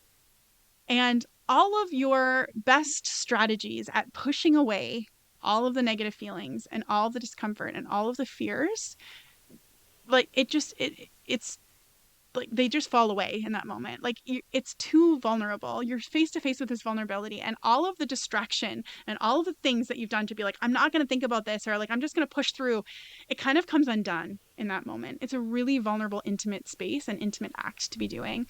And all of your best strategies at pushing away all of the negative feelings and all the discomfort and all of the fears, like it's like they just fall away in that moment. Like it's too vulnerable. You're face to face with this vulnerability, and all of the distraction and all of the things that you've done to be like, I'm not going to think about this, or like, I'm just going to push through. It kind of comes undone in that moment. It's a really vulnerable, intimate space and intimate act to be doing.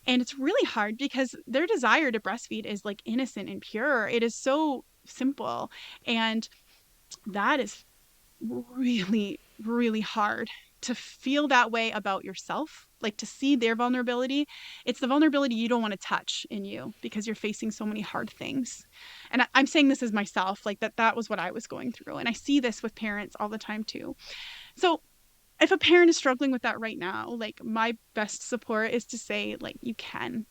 And it's really hard because their desire to breastfeed is like innocent and pure. It is so simple. And that is really, really hard to feel that way about yourself, like to see their vulnerability. It's the vulnerability you don't want to touch in you because you're facing so many hard things. And I'm saying this as myself, like that was what I was going through. And I see this with parents all the time too. So if a parent is struggling with that right now, like my best support is to say, like, you can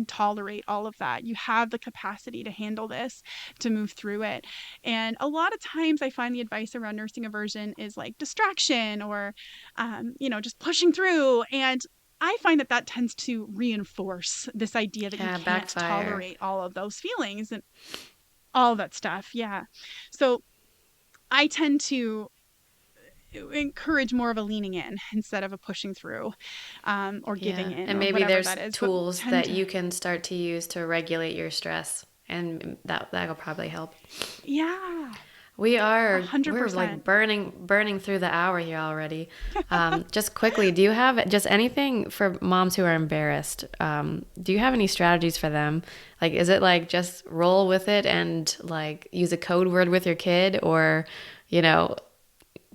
tolerate all of that. You have the capacity to handle this, to move through it. And a lot of times I find the advice around nursing aversion is like distraction or, just pushing through. And I find that tends to reinforce this idea that you Yeah, can't backfire. tolerate all of those feelings and all that stuff. Yeah. So I tend to encourage more of a leaning in instead of a pushing through or giving Yeah. in And or maybe whatever there's that is, but tools tend that to, you can start to use to regulate your stress, and that'll probably help. yeah, We're like 100%. burning through the hour here already. Just quickly, do you have just anything for moms who are embarrassed? Do you have any strategies for them? Like, is it like just roll with it and like use a code word with your kid, or, you know,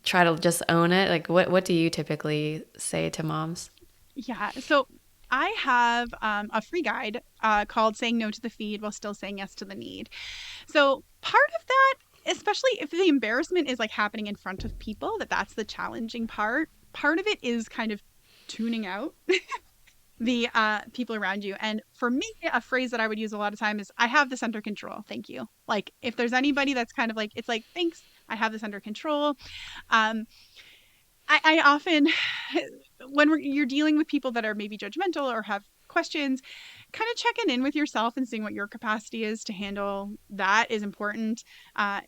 try to just own it? Like, what do you typically say to moms? Yeah. So I have a free guide called Saying No to the Feed While Still Saying Yes to the Need. So part of that, especially if the embarrassment is like happening in front of people, that's the challenging part. Part of it is kind of tuning out the people around you. And for me, a phrase that I would use a lot of time is I have this under control. Thank you. Like if there's anybody that's kind of like, it's like, thanks, I have this under control. Um, I often, when you're dealing with people that are maybe judgmental or have questions, kind of checking in with yourself and seeing what your capacity is to handle that is important.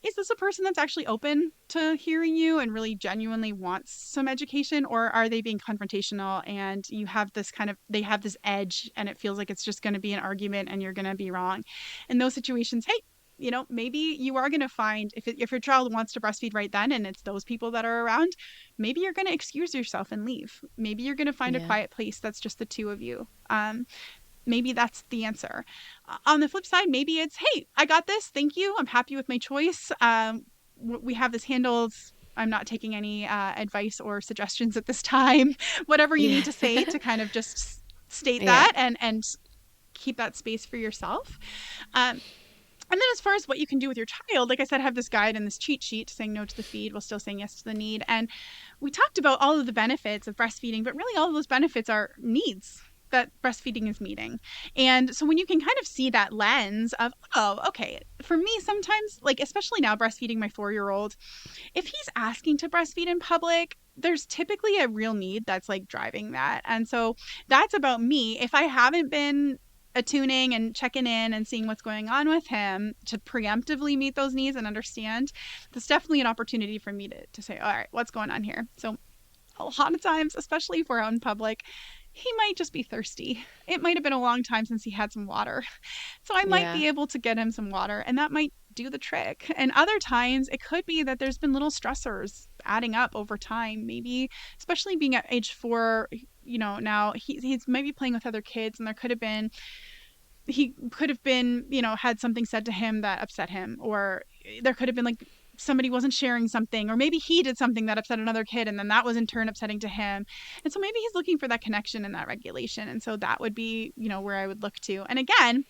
Is this a person that's actually open to hearing you and really genuinely wants some education, or are they being confrontational and you have this kind of, they have this edge and it feels like it's just going to be an argument and you're going to be wrong? In those situations, hey, maybe you are going to find if your child wants to breastfeed right then and it's those people that are around, maybe you're going to excuse yourself and leave. Maybe you're going to find a Yeah. quiet place that's just the two of you. Maybe that's the answer. On the flip side, maybe it's, hey, I got this. Thank you. I'm happy with my choice. We have this handled. I'm not taking any advice or suggestions at this time. Whatever you Yeah. need to say to kind of just state Yeah. that and keep that space for yourself. And then as far as what you can do with your child, like I said, I have this guide and this cheat sheet saying no to the feed while still saying yes to the need. And we talked about all of the benefits of breastfeeding, but really all of those benefits are needs that breastfeeding is meeting. And so when you can kind of see that lens of, oh, okay, for me, sometimes, like, especially now breastfeeding my 4-year-old, if he's asking to breastfeed in public, there's typically a real need that's like driving that. And so that's about me. If I haven't been attuning and checking in and seeing what's going on with him to preemptively meet those needs and understand, that's definitely an opportunity for me to say, all right, what's going on here? So a lot of times, especially if we're out in public, he might just be thirsty. It might have been a long time since he had some water. So I might Yeah. be able to get him some water and that might do the trick. And other times it could be that there's been little stressors adding up over time. Maybe, especially being at age 4, now he's maybe playing with other kids and he could have been, had something said to him that upset him, or there could have been like somebody wasn't sharing something, or maybe he did something that upset another kid and then that was in turn upsetting to him. And so maybe he's looking for that connection and that regulation. And so that would be, where I would look to. And again,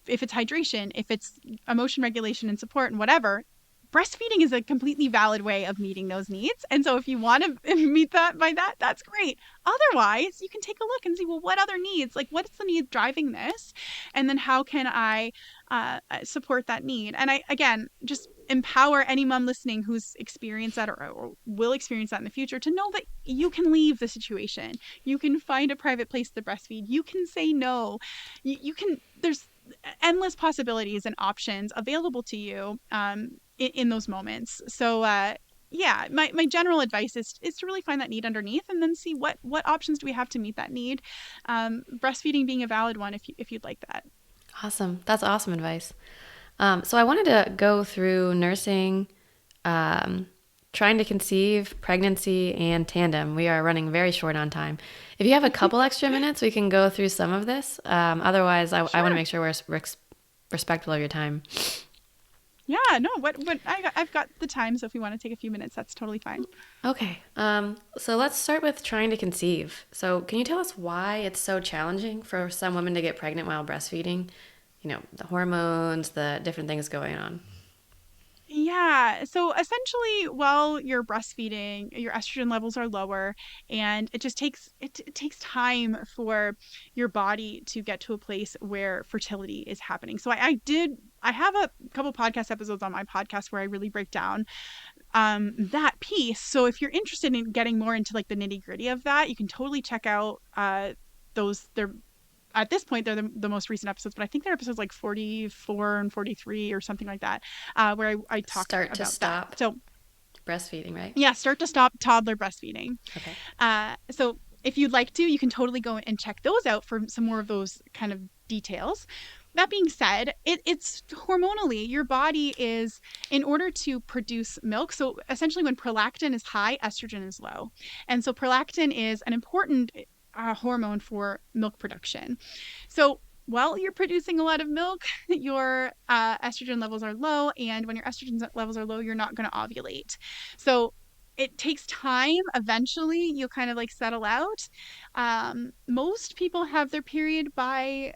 if it's hydration, if it's emotion regulation and support and whatever, breastfeeding is a completely valid way of meeting those needs. And so if you want to meet that by that, that's great. Otherwise, you can take a look and see, well, what other needs, like what's the need driving this? And then how can I support that need? And again, just empower any mom listening who's experienced that or will experience that in the future to know that you can leave the situation. You can find a private place to breastfeed. You can say no. You can, there's endless possibilities and options available to you in those moments. So, yeah, my general advice is to really find that need underneath and then see what options do we have to meet that need. Breastfeeding being a valid one if you'd like that. Awesome. That's awesome advice. So I wanted to go through nursing, trying to conceive, pregnancy, and tandem. We are running very short on time. If you have a couple extra minutes, we can go through some of this. Otherwise, I want to make sure we're respectful of your time. Yeah, no, I've got the time, so if you want to take a few minutes, that's totally fine. Okay. So let's start with trying to conceive. So can you tell us why it's so challenging for some women to get pregnant while breastfeeding? You know, the hormones, the different things going on. Yeah. So essentially, while you're breastfeeding, your estrogen levels are lower, and it just it takes time for your body to get to a place where fertility is happening. So I have a couple podcast episodes on my podcast where I really break down that piece. So if you're interested in getting more into like the nitty gritty of that, you can totally check out those. They're at this point they're the most recent episodes, but I think they're episodes like 44 and 43 or something like that, where I talk Start to about stop that. So breastfeeding, right? yeah, start to stop toddler breastfeeding. Okay. So if you'd like to, you can totally go and check those out for some more of those kind of details. That being said, it's hormonally, your body is, in order to produce milk. So essentially, when prolactin is high, estrogen is low. And so prolactin is an important hormone for milk production. So while you're producing a lot of milk, your estrogen levels are low. And when your estrogen levels are low, you're not going to ovulate. So it takes time. Eventually, you'll kind of like settle out. Most people have their period by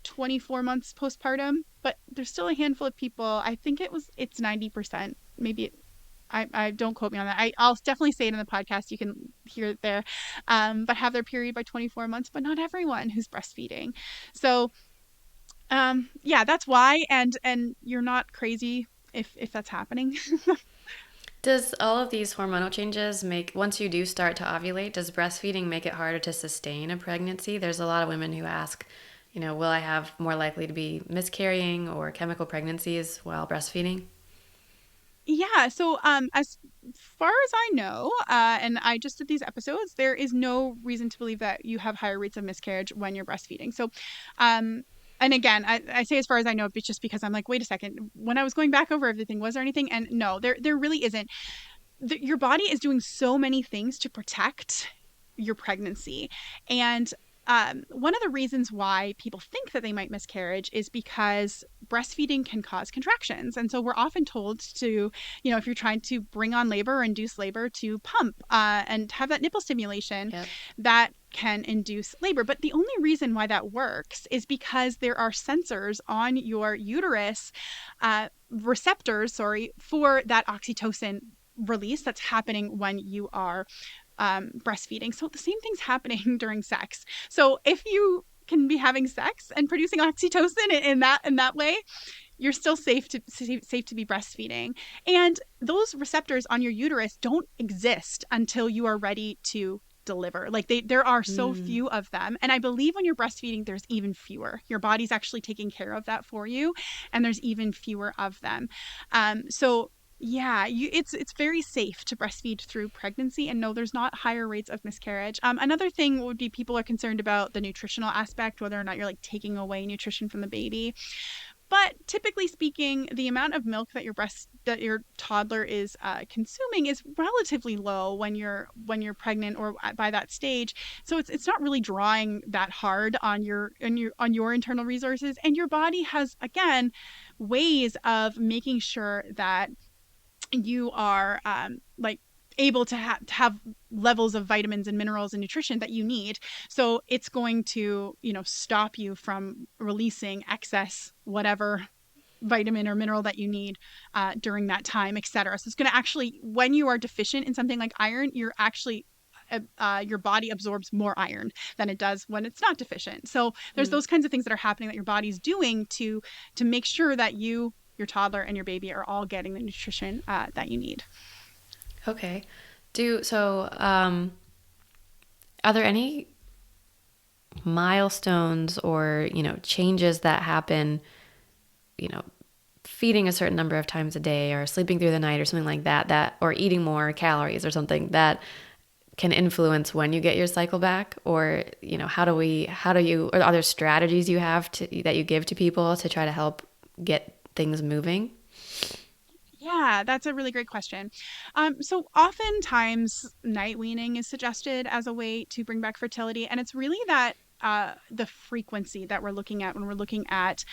24 months postpartum, but there's still a handful of people. I think it's 90%. Maybe I don't quote me on that. I'll definitely say it in the podcast. You can hear it there. But have their period by 24 months, but not everyone who's breastfeeding. So, yeah, that's why. And you're not crazy if that's happening. Does all of these hormonal changes once you do start to ovulate, does breastfeeding make it harder to sustain a pregnancy? There's a lot of women who ask, will I have more likely to be miscarrying or chemical pregnancies while breastfeeding? Yeah, so as far as I know, and I just did these episodes, there is no reason to believe that you have higher rates of miscarriage when you're breastfeeding. So, and again, I say as far as I know, but just because I'm like, wait a second, when I was going back over everything, was there anything? And no, there really isn't. Your body is doing so many things to protect your pregnancy. And one of the reasons why people think that they might miscarriage is because breastfeeding can cause contractions. And so we're often told to, if you're trying to bring on labor or induce labor, to pump and have that nipple stimulation. Yep. That can induce labor. But the only reason why that works is because there are sensors on your uterus, receptors, for that oxytocin release that's happening when you are breastfeeding. So the same thing's happening during sex. So if you can be having sex and producing oxytocin in that way, you're still safe to be breastfeeding. And those receptors on your uterus don't exist until you are ready to deliver. Like there are so few of them. And I believe when you're breastfeeding, there's even fewer. Your body's actually taking care of that for you, and there's even fewer of them. So yeah, it's very safe to breastfeed through pregnancy, and no, there's not higher rates of miscarriage. Another thing would be people are concerned about the nutritional aspect, whether or not you're like taking away nutrition from the baby. But typically speaking, the amount of milk that your toddler is consuming is relatively low when you're pregnant or by that stage. So it's not really drawing that hard on your internal resources, and your body has, again, ways of making sure that you are able to have levels of vitamins and minerals and nutrition that you need. So it's going to, stop you from releasing excess whatever vitamin or mineral that you need during that time, etc. So it's going to actually, when you are deficient in something like iron, you're actually your body absorbs more iron than it does when it's not deficient. So there's those kinds of things that are happening that your body's doing to make sure that you're your toddler and your baby are all getting the nutrition that you need. Okay. Are there any milestones or, changes that happen, feeding a certain number of times a day or sleeping through the night or something like that, or eating more calories or something that can influence when you get your cycle back? Or, or are there strategies you have that you give to people to try to help get things moving? Yeah, that's a really great question. So oftentimes night weaning is suggested as a way to bring back fertility. And it's really that the frequency that we're looking at when we're looking at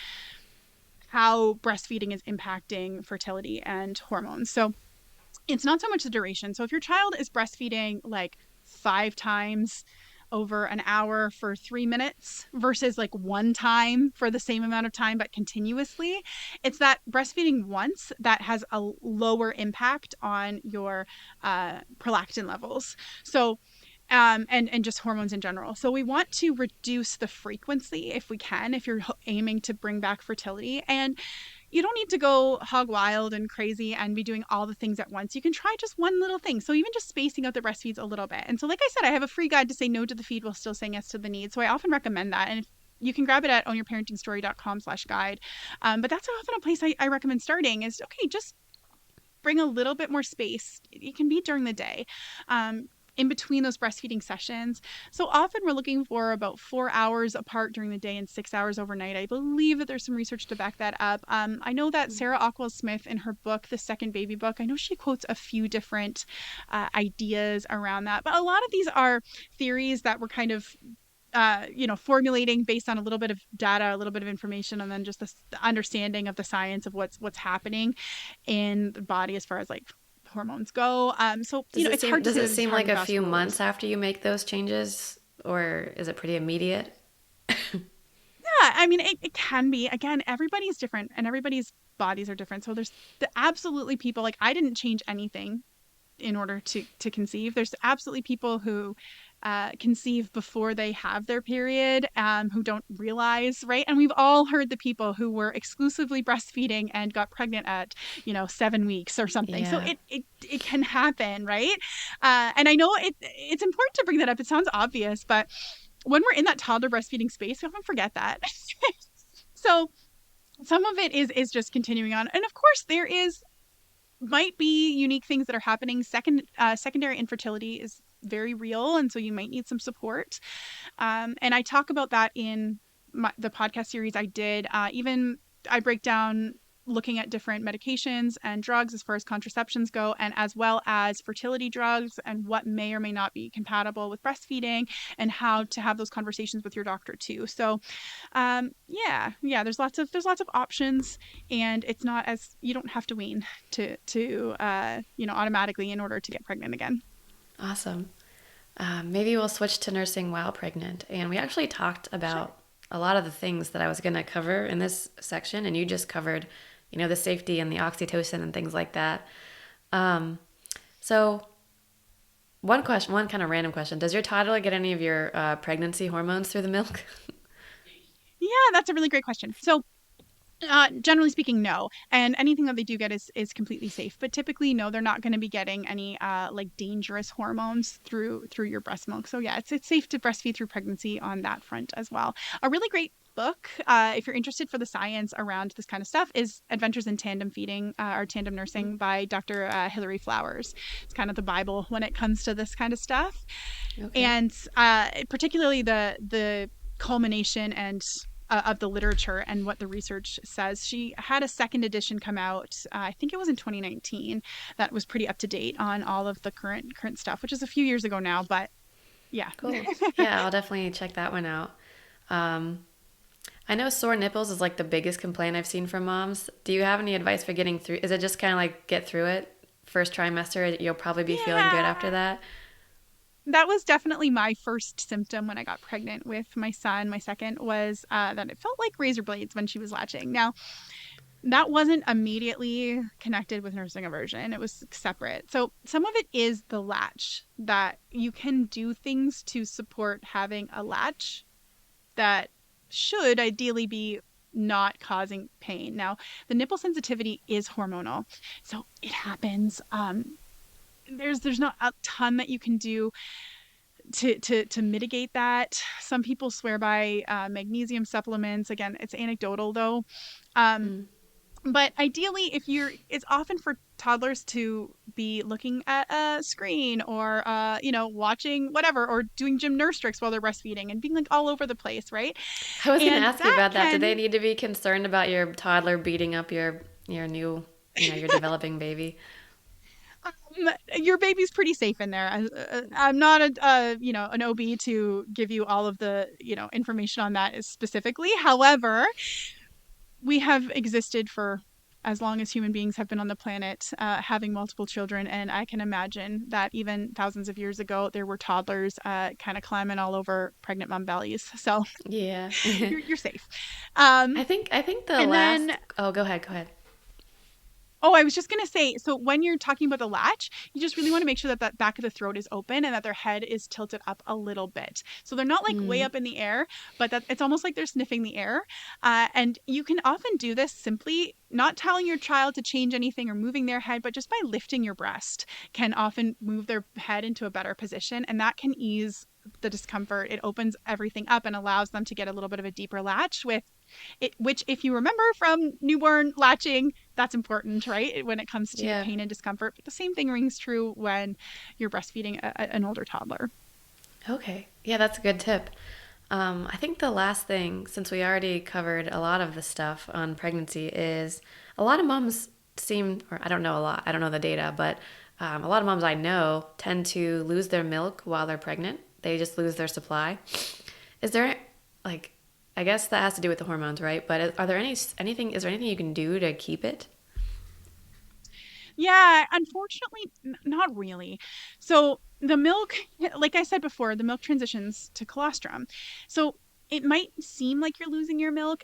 how breastfeeding is impacting fertility and hormones. So it's not so much the duration. So if your child is breastfeeding like 5 times over an hour for 3 minutes versus like one time for the same amount of time but continuously, it's that breastfeeding once that has a lower impact on your prolactin levels. So and just hormones in general. So we want to reduce the frequency if we can, if you're aiming to bring back fertility. And you don't need to go hog wild and crazy and be doing all the things at once. You can try just one little thing. So even just spacing out the breastfeeds a little bit. And so, like I said, I have a free guide to say no to the feed while still saying yes to the need. So I often recommend that. And if you can grab it at ownyourparentingstory.com/guide. But that's often a place I recommend starting is, okay, just bring a little bit more space. It can be during the day. In between those breastfeeding sessions. So often we're looking for about 4 hours apart during the day and 6 hours overnight. I believe that there's some research to back that up. I know that Sarah Ockwell Smith in her book, The Second Baby Book, I know she quotes a few different ideas around that. But a lot of these are theories that were kind of formulating based on a little bit of data, a little bit of information, and then just the understanding of the science of what's happening in the body as far as like hormones go. So it's hard to say. Does it seem like a few months after you make those changes, or is it pretty immediate? Yeah, I mean, it can be. Again, everybody's different and everybody's bodies are different. So there's absolutely people, like I didn't change anything in order to conceive. There's absolutely people who conceive before they have their period, who don't realize, right? And we've all heard the people who were exclusively breastfeeding and got pregnant at 7 weeks or something. Yeah. So it can happen, right? And I know it's important to bring that up. It sounds obvious, but when we're in that toddler breastfeeding space, we often forget that. So some of it is just continuing on, and of course there might be unique things that are happening. Secondary infertility is very real, and so you might need some support. And I talk about that in the podcast series I did. Even I break down looking at different medications and drugs as far as contraceptions go, and as well as fertility drugs and what may or may not be compatible with breastfeeding, and how to have those conversations with your doctor too. So there's lots of options, and it's not as, you don't have to wean to automatically in order to get pregnant again. Awesome. Maybe we'll switch to nursing while pregnant. And we actually talked about a lot of the things that I was going to cover in this section, and you just covered the safety and the oxytocin and things like that. So one kind of random question. Does your toddler get any of your pregnancy hormones through the milk? Yeah, that's a really great question. So generally speaking, no. And anything that they do get is completely safe. But typically, no, they're not going to be getting any like dangerous hormones through your breast milk. So yeah, it's safe to breastfeed through pregnancy on that front as well. A really great book, if you're interested for the science around this kind of stuff, is Adventures in Tandem Feeding or Tandem Nursing by Dr. Hilary Flowers. It's kind of the Bible when it comes to this kind of stuff. Okay. And particularly the culmination and of the literature and what the research says. She had a second edition come out, I think it was in 2019, that was pretty up to date on all of the current stuff, which is a few years ago now, but yeah. Cool. Yeah, I'll definitely check that one out. I know sore nipples is like the biggest complaint I've seen from moms. Do you have any advice for getting through? Is it just kind of like get through it? First trimester, you'll probably be feeling good after that? That was definitely my first symptom when I got pregnant with my son. My second was that it felt like razor blades when she was latching. Now, that wasn't immediately connected with nursing aversion. It was separate. So some of it is the latch, that you can do things to support having a latch that should ideally be not causing pain. Now, the nipple sensitivity is hormonal, so it happens. There's not a ton that you can do to mitigate that. Some people swear by magnesium supplements. Again, it's anecdotal though. Um, Mm. but ideally, it's often for toddlers to be looking at a screen or, watching whatever or doing gymnastics while they're breastfeeding and being like all over the place, right? I was going to And ask you that about that. Do they can, need to be concerned about your toddler beating up your new, your developing baby? your baby's pretty safe in there. I'm not an OB to give you all of the, information on that specifically. However, we have existed for as long as human beings have been on the planet, having multiple children. And I can imagine that even thousands of years ago, there were toddlers kind of climbing all over pregnant mom bellies. So Yeah. you're safe. Um, I think the and last. then Oh, go ahead. Go ahead. Oh, I was just going to say, so when you're talking about the latch, you just really want to make sure that that back of the throat is open and that their head is tilted up a little bit. So they're not like way Mm. up in the air, but that it's almost like they're sniffing the air. And you can often do this simply not telling your child to change anything or moving their head, but just by lifting your breast can often move their head into a better position. And that can ease the discomfort. It opens everything up and allows them to get a little bit of a deeper latch with it, which, if you remember from newborn latching, that's important, right? When it comes to Yeah. pain and discomfort. But the same thing rings true when you're breastfeeding an older toddler. Okay. Yeah, that's a good tip. I think the last thing, since we already covered a lot of the stuff on pregnancy, is a lot of moms seem, or I don't know a lot, I don't know the data, but a lot of moms I know tend to lose their milk while they're pregnant. They just lose their supply. Is there, like, I guess that has to do with the hormones, right? But are there is there anything you can do to keep it? Yeah, unfortunately, not really. So the milk, like I said before, the milk transitions to colostrum. So it might seem like you're losing your milk.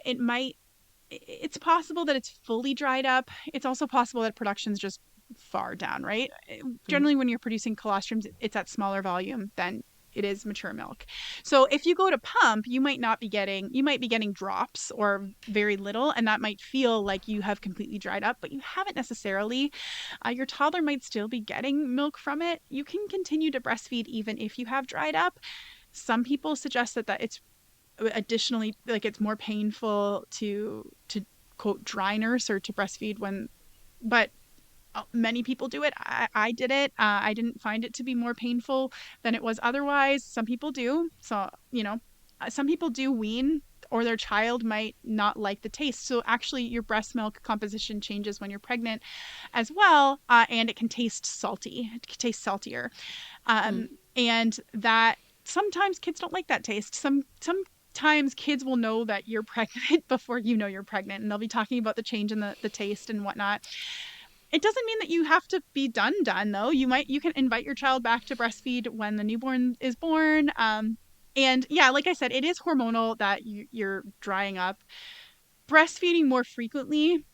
It's possible that it's fully dried up. It's also possible that production's just far down, right? Mm. Generally, when you're producing colostrums, it's at smaller volume than it is mature milk. So if you go to pump, you might be getting drops or very little, and that might feel like you have completely dried up, but you haven't necessarily. Your toddler might still be getting milk from it. You can continue to breastfeed even if you have dried up. Some people suggest that it's additionally, like, it's more painful to quote dry nurse or to breastfeed when, but many people do it. I did it. I didn't find it to be more painful than it was otherwise. Some people do. So, some people do wean, or their child might not like the taste. So actually, your breast milk composition changes when you're pregnant as well, and it can taste salty. It can taste saltier, Mm. and that sometimes kids don't like that taste. Sometimes kids will know that you're pregnant before you know you're pregnant, and they'll be talking about the change in the taste and whatnot. It doesn't mean that you have to be done though. You can invite your child back to breastfeed when the newborn is born. And yeah, like I said, it is hormonal that you're drying up. Breastfeeding more frequently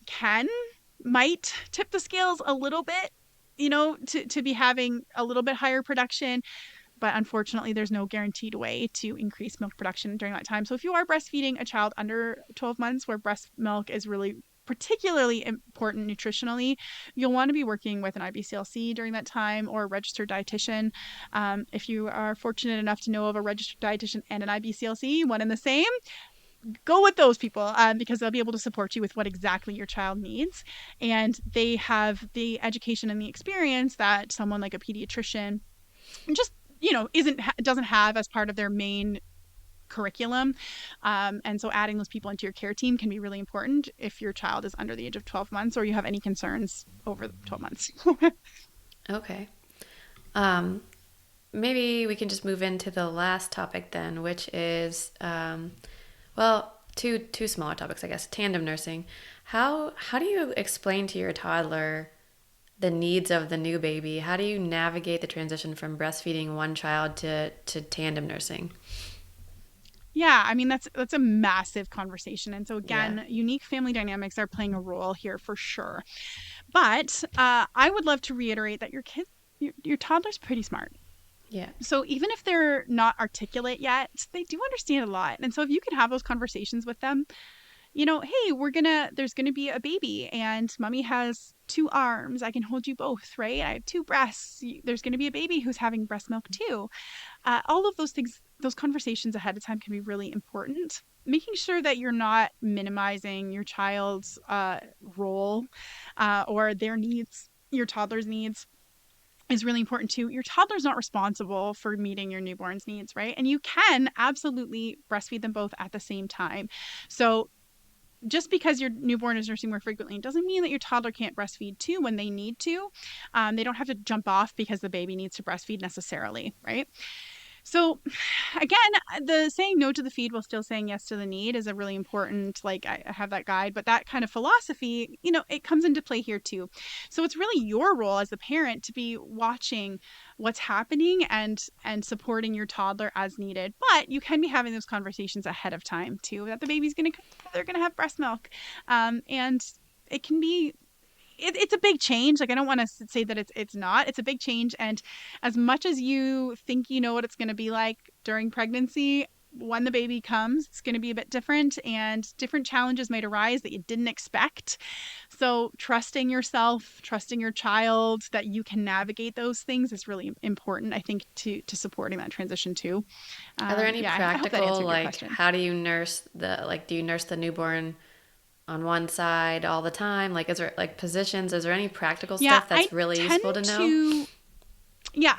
might tip the scales a little bit, to be having a little bit higher production. But unfortunately, there's no guaranteed way to increase milk production during that time. So if you are breastfeeding a child under 12 months, where breast milk is really particularly important nutritionally, you'll want to be working with an IBCLC during that time, or a registered dietitian. If you are fortunate enough to know of a registered dietitian and an IBCLC, one and the same, go with those people, because they'll be able to support you with what exactly your child needs. And they have the education and the experience that someone like a pediatrician just, isn't doesn't have as part of their main curriculum. And so adding those people into your care team can be really important if your child is under the age of 12 months or you have any concerns over 12 months. Okay. Um, Maybe we can just move into the last topic then, which is, well, two smaller topics, I guess. Tandem nursing. How do you explain to your toddler the needs of the new baby? How do you navigate the transition from breastfeeding one child to tandem nursing? Yeah, I mean, that's a massive conversation. And so Yeah. again, unique family dynamics are playing a role here for sure. But I would love to reiterate that your toddler's pretty smart. Yeah. So even if they're not articulate yet, they do understand a lot. And so if you can have those conversations with them, hey, there's gonna be a baby and mommy has two arms. I can hold you both, right? I have two breasts. There's gonna be a baby who's having breast milk too. All of those things, those conversations ahead of time can be really important. Making sure that you're not minimizing your child's role or their needs, your toddler's needs is really important too. Your toddler's not responsible for meeting your newborn's needs, right? And you can absolutely breastfeed them both at the same time. So just because your newborn is nursing more frequently doesn't mean that your toddler can't breastfeed too when they need to. They don't have to jump off because the baby needs to breastfeed necessarily, right? So again, the saying no to the feed while still saying yes to the need is a really important, like I have that guide, but that kind of philosophy, it comes into play here too. So it's really your role as the parent to be watching what's happening and supporting your toddler as needed. But you can be having those conversations ahead of time too, that the baby's they're going to have breast milk. And it can be it's a big change. Like, I don't want to say that it's not. It's a big change. And as much as you think you know what it's going to be like during pregnancy, when the baby comes, it's going to be a bit different, and different challenges might arise that you didn't expect. So trusting yourself, trusting your child that you can navigate those things is really important, I think, to supporting that transition too. Are there any Yeah, I hope that practical, answered your like, question. how do you nurse do you nurse the newborn on one side all the time? Like, is there like positions? Is there any practical Yeah, stuff that's really useful to know?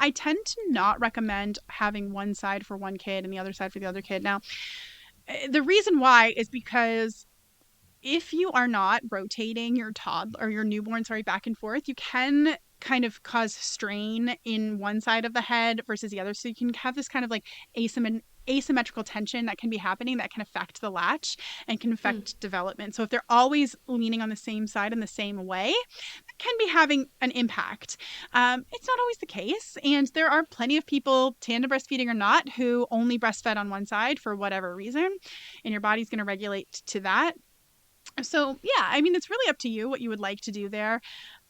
I tend to not recommend having one side for one kid and the other side for the other kid. Now, the reason why is because if you are not rotating your toddler or your newborn, sorry, back and forth, you can kind of cause strain in one side of the head versus the other. So you can have this kind of like asymmetrical tension that can be happening that can affect the latch and can affect development. So if they're always leaning on the same side in the same way, that can be having an impact. It's not always the case. And there are plenty of people, tandem breastfeeding or not, who only breastfed on one side for whatever reason. And your body's going to regulate to that. So, yeah, I mean, it's really up to you what you would like to do there.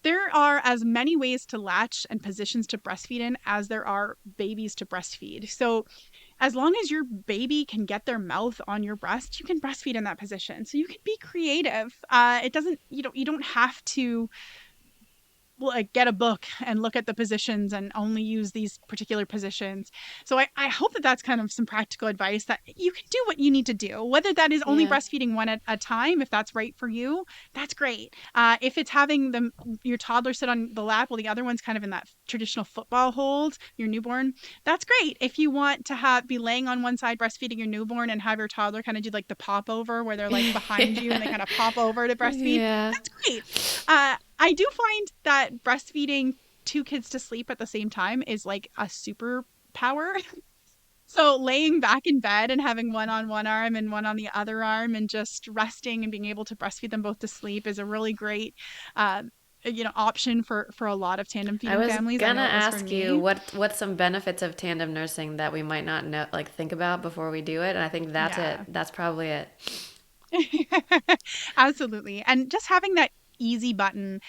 There are as many ways to latch and positions to breastfeed in as there are babies to breastfeed. So, as long as your baby can get their mouth on your breast, you can breastfeed in that position. So, you can be creative. It doesn't, you don't have to like get a book and look at the positions and only use these particular positions. So I hope that that's kind of some practical advice that you can do what you need to do, whether that is only Yeah. breastfeeding one at a time. If that's right for you, that's great. If it's having your toddler sit on the lap while the other one's kind of in that traditional football hold, your newborn, that's great. If you want to be laying on one side breastfeeding your newborn and have your toddler kind of do like the pop over where they're like behind you and they kind of pop over to breastfeed, Yeah. that's great. I do find that breastfeeding two kids to sleep at the same time is like a superpower. So laying back in bed and having one on one arm and one on the other arm and just resting and being able to breastfeed them both to sleep is a really great, option for a lot of tandem I feeding was families. I gonna know it was for ask you me. what's some benefits of tandem nursing that we might not know, like, think about before we do it, and I think that's it. Yeah. That's probably it. Absolutely. And just having that easy button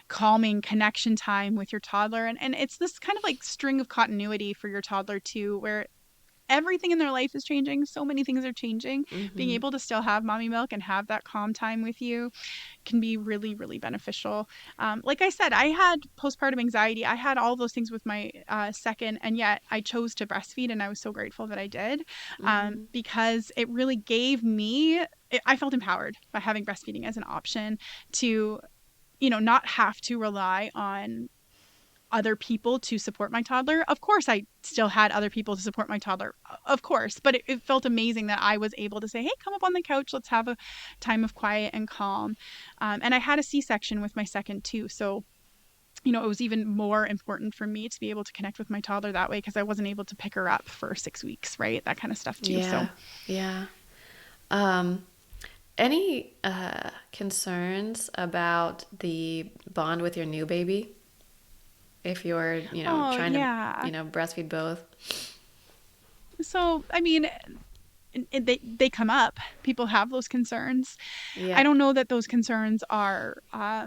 calming connection time with your toddler, and it's this kind of like string of continuity for your toddler too, where everything in their life is changing, so many things are changing. Being able to still have mommy milk and have that calm time with you can be really, really beneficial. Like I said, I had postpartum anxiety. I had all those things with my second, and yet I chose to breastfeed, and I was so grateful that I did, because it really gave me, I felt empowered by having breastfeeding as an option to, not have to rely on other people to support my toddler. Of course, I still had other people to support my toddler, of course, but it felt amazing that I was able to say, hey, come up on the couch. Let's have a time of quiet and calm. And I had a C-section with my second too. So, it was even more important for me to be able to connect with my toddler that way because I wasn't able to pick her up for 6 weeks, right? That kind of stuff too. So, Yeah. Yeah. Um, any concerns about the bond with your new baby if you're, oh, trying to, yeah. breastfeed both? So, I mean, they come up. People have those concerns. I Yeah. don't know that those concerns are, I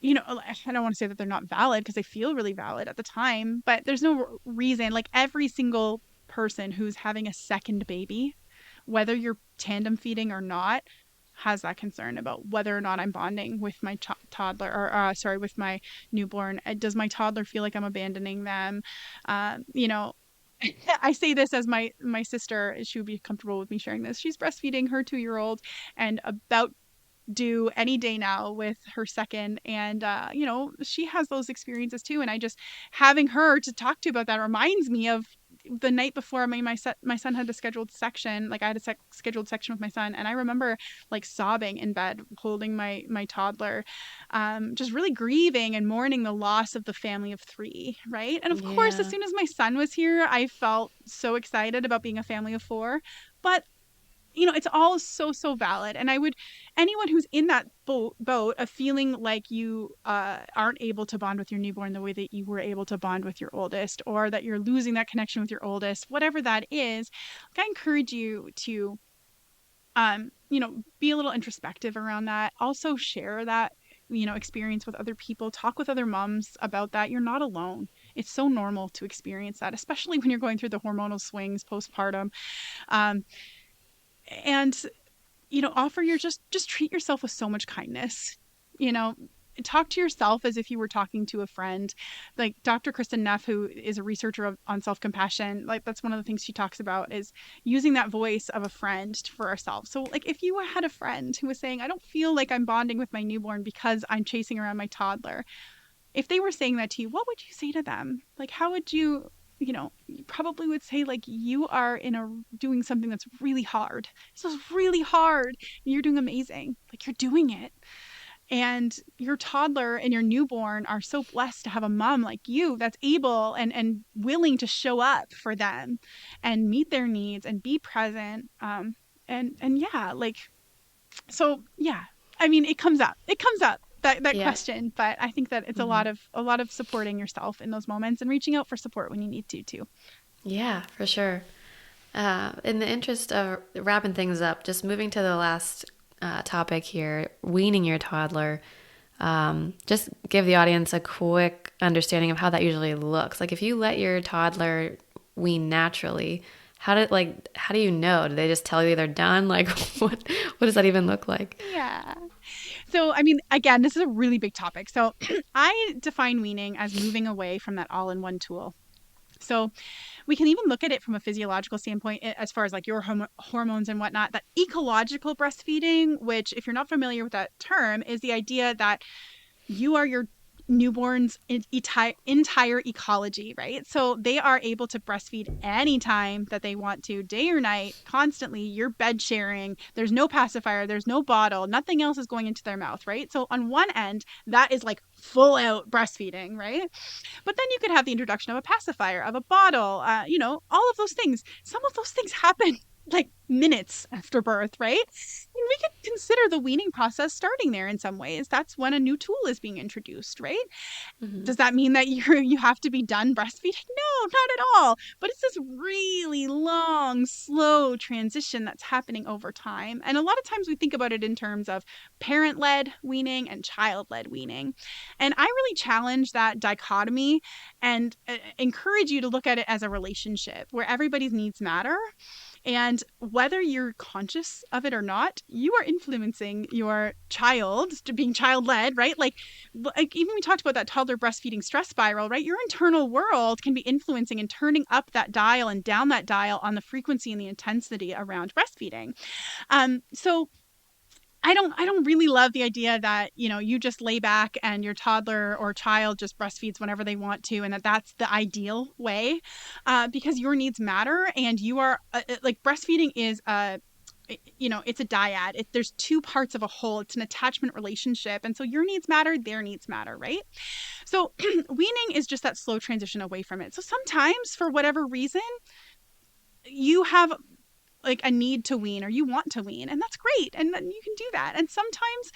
don't want to say that they're not valid because they feel really valid at the time, but there's no reason. Like every single person who's having a second baby whether you're tandem feeding or not, has that concern about whether or not I'm bonding with my toddler, or with my newborn. Does my toddler feel like I'm abandoning them? You know, I say this as my sister, she would be comfortable with me sharing this. She's breastfeeding her 2-year-old and about due any day now with her second, and she has those experiences too, and I just having her to talk to about that reminds me of the night before my son had a scheduled section. Like I had a scheduled section with my son, and I remember like sobbing in bed holding my toddler, just really grieving and mourning the loss of the family of 3, right? And of course, as Yeah. soon as my son was here, I felt so excited about being a family of 4. But it's all so valid. And I would, anyone who's in that boat of feeling like you aren't able to bond with your newborn the way that you were able to bond with your oldest, or that you're losing that connection with your oldest, whatever that is, like, I encourage you to, be a little introspective around that. Also share that, experience with other people. Talk with other moms about that. You're not alone. It's so normal to experience that, especially when you're going through the hormonal swings postpartum. Um, and offer your just treat yourself with so much kindness. you know Talk to yourself as if you were talking to a friend. Like Dr. Kristen Neff, who is a researcher on self-compassion, like that's one of the things she talks about, is using that voice of a friend for ourselves. So like if you had a friend who was saying, I don't feel like I'm bonding with my newborn because I'm chasing around my toddler, if they were saying that to you, what would you say to them? Like, how would you probably would say, like, you are doing something that's really hard. This is really hard. You're doing amazing. Like, you're doing it. And your toddler and your newborn are so blessed to have a mom like you that's able and willing to show up for them and meet their needs and be present. And yeah, like, so yeah, I mean, it comes up that Yeah. question, but I think that it's Hmm. a lot of supporting yourself in those moments and reaching out for support when you need to too. Yeah, for sure. In the interest of wrapping things up, just moving to the last topic here, weaning your toddler. Just give the audience a quick understanding of how that usually looks. Like if you let your toddler wean naturally, how do you know? Do they just tell you they're done? Like what does that even look like? Yeah. So, I mean, again, this is a really big topic. So, I define weaning as moving away from that all in one tool. So, we can even look at it from a physiological standpoint, as far as like your hormones and whatnot. That ecological breastfeeding, which, if you're not familiar with that term, is the idea that you are your newborn's entire ecology, right? So they are able to breastfeed anytime that they want to, day or night, constantly. You're bed sharing. There's no pacifier. There's no bottle. Nothing else is going into their mouth, right? So on one end, that is like full out breastfeeding, right? But then you could have the introduction of a pacifier, of a bottle, all of those things. Some of those things happen like minutes after birth, right? And we could consider the weaning process starting there in some ways. That's when a new tool is being introduced, right? Hmm. Does that mean that you have to be done breastfeeding? No, not at all. But it's this really long, slow transition that's happening over time. And a lot of times we think about it in terms of parent-led weaning and child-led weaning. And I really challenge that dichotomy and encourage you to look at it as a relationship where everybody's needs matter. And whether you're conscious of it or not, you are influencing your child to being child led, right? Like even we talked about that toddler breastfeeding stress spiral, right? Your internal world can be influencing and turning up that dial and down that dial on the frequency and the intensity around breastfeeding. So I don't really love the idea that, you just lay back and your toddler or child just breastfeeds whenever they want to, and that's the ideal way, because your needs matter, and you are like breastfeeding is it's a dyad. There's two parts of a whole. It's an attachment relationship, and so your needs matter, their needs matter, right? So weaning is just that slow transition away from it. So sometimes, for whatever reason, you have like a need to wean or you want to wean, and that's great, and then you can do that. And sometimes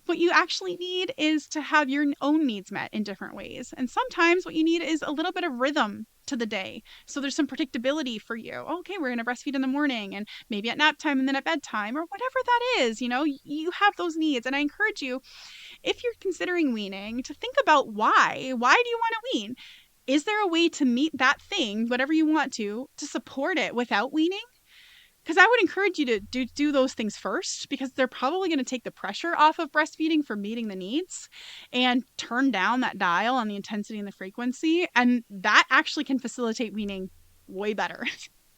what you actually need is to have your own needs met in different ways, and sometimes what you need is a little bit of rhythm to the day, so there's some predictability for you. Okay, we're going to breastfeed in the morning and maybe at nap time and then at bedtime, or whatever that is. You have those needs, and I encourage you, if you're considering weaning, to think about why do you want to wean. Is there a way to meet that thing, whatever you want to support it without weaning? because I would encourage you to do those things first, because they're probably going to take the pressure off of breastfeeding for meeting the needs and turn down that dial on the intensity and the frequency. And that actually can facilitate weaning way better.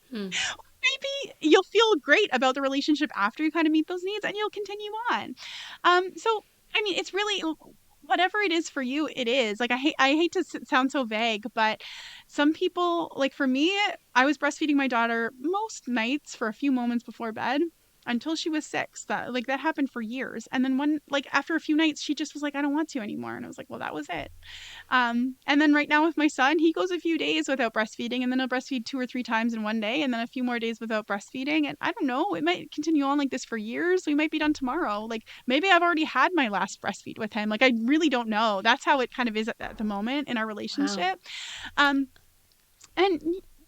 Hmm. Maybe you'll feel great about the relationship after you kind of meet those needs, and you'll continue on. So I mean, it's really whatever it is for you, it is. Like I hate to sound so vague, but some people, like for me, I was breastfeeding my daughter most nights for a few moments before bed until she was 6. That happened for years. And then after a few nights, she just was like, I don't want to anymore. And I was like, well, that was it. And then right now with my son, he goes a few days without breastfeeding, and then he'll breastfeed 2 or 3 times in one day, and then a few more days without breastfeeding. And I don't know, it might continue on like this for years. We might be done tomorrow. Like maybe I've already had my last breastfeed with him. Like I really don't know. That's how it kind of is at the moment in our Wow. relationship. Um, and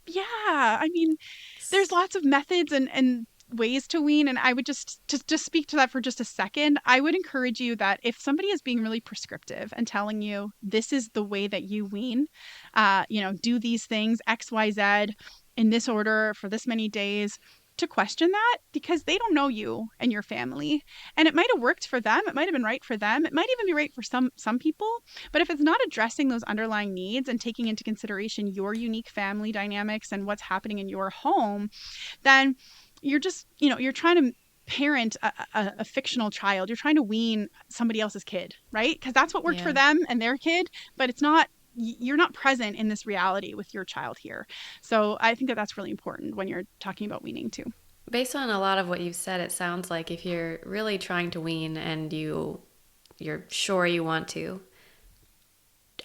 yeah, I mean, there's lots of methods and ways to wean, and I would just speak to that for just a second. I would encourage you that if somebody is being really prescriptive and telling you this is the way that you wean, do these things XYZ in this order for this many days, to question that, because they don't know you and your family, and it might have worked for them, it might have been right for them, it might even be right for some people, but if it's not addressing those underlying needs and taking into consideration your unique family dynamics and what's happening in your home, then you're just, you're trying to parent a fictional child. You're trying to wean somebody else's kid, right? Because that's what worked for Yeah. them and their kid, but it's not, you're not present in this reality with your child here. So I think that that's really important when you're talking about weaning too. Based on a lot of what you've said, it sounds like if you're really trying to wean and you're sure you want to,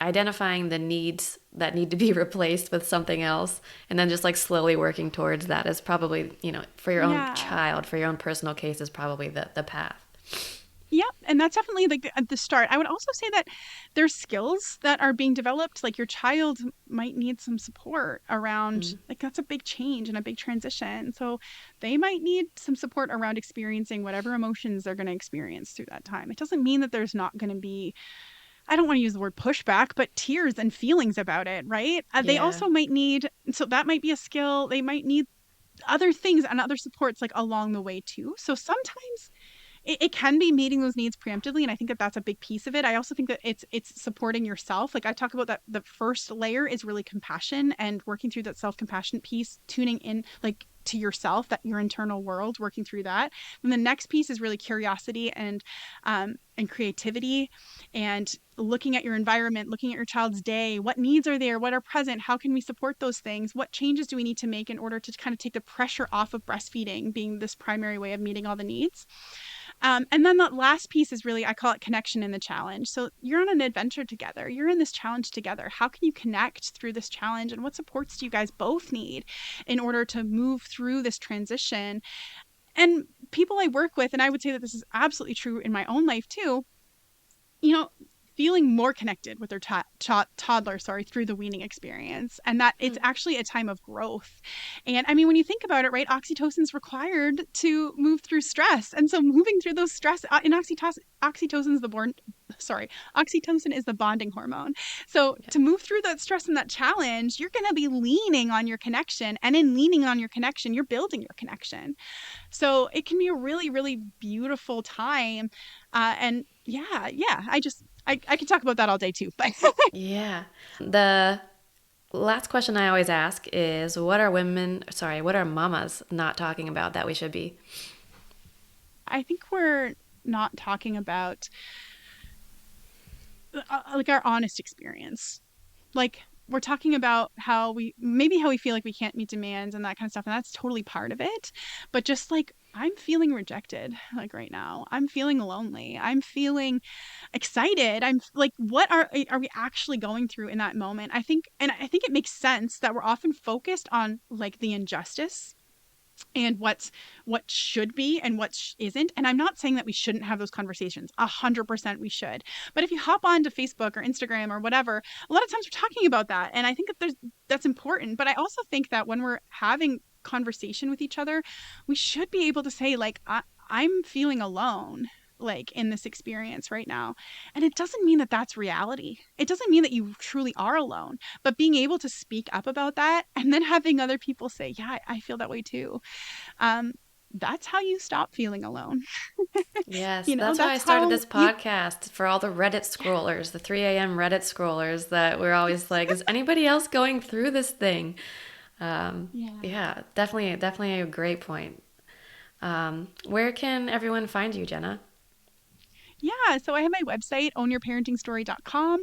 identifying the needs that need to be replaced with something else and then just like slowly working towards that is probably, for your own Yeah. child, for your own personal case is probably the path. Yep, and that's definitely like at the start. I would also say that there's skills that are being developed. Like your child might need some support around, Mm. like that's a big change and a big transition. So they might need some support around experiencing whatever emotions they're going to experience through that time. It doesn't mean that there's not going to be, I don't want to use the word pushback, but tears and feelings about it, right? They Yeah. also might need, so that might be a skill. They might need other things and other supports like along the way too. So sometimes it can be meeting those needs preemptively, and I think that that's a big piece of it. I also think that it's supporting yourself. Like I talk about that, the first layer is really compassion and working through that self-compassion piece, tuning in like to yourself, that your internal world, working through that. And the next piece is really curiosity and creativity, and looking at your environment, looking at your child's day, what needs are there, what are present, how can we support those things, what changes do we need to make in order to kind of take the pressure off of breastfeeding being this primary way of meeting all the needs. And then that last piece is really, I call it connection in the challenge. So you're on an adventure together. You're in this challenge together. How can you connect through this challenge? And what supports do you guys both need in order to move through this transition? And people I work with, and I would say that this is absolutely true in my own life too, you know, feeling more connected with their toddler, through the weaning experience, and that it's Hmm. actually a time of growth. And I mean, when you think about it, right, oxytocin is required to move through stress, and so moving through those stress, and oxytocin is the born, sorry, oxytocin is the bonding hormone. So Yeah. to move through that stress and that challenge, you're going to be leaning on your connection, and in leaning on your connection, you're building your connection. So it can be a really, really beautiful time. And yeah, I could talk about that all day too. But Yeah. The last question I always ask is what are mamas not talking about that we should be? I think we're not talking about like our honest experience. Like we're talking about how we feel like we can't meet demands and that kind of stuff, and that's totally part of it. But just like I'm feeling rejected, like right now, I'm feeling lonely, I'm feeling excited, I'm like, what are we actually going through in that moment? I think it makes sense that we're often focused on like the injustice and what should be and what isn't. And I'm not saying that we shouldn't have those conversations. 100% we should. But if you hop onto Facebook or Instagram or whatever, a lot of times we're talking about that, and I think that that's important. But I also think that when we're having conversation with each other, we should be able to say like, I'm feeling alone. like in this experience right now. And it doesn't mean that that's reality. It doesn't mean that you truly are alone, but being able to speak up about that and then having other people say, yeah, I feel that way too. Um, that's how you stop feeling alone. Yes, You know, that's why I that's started how this you, podcast for all the Reddit scrollers, the 3 a.m. Reddit scrollers that we're always like, is anybody else going through this thing? Um, yeah. yeah, definitely a great point. Where can everyone find you, Jenna? Yeah, so I have my website, ownyourparentingstory.com.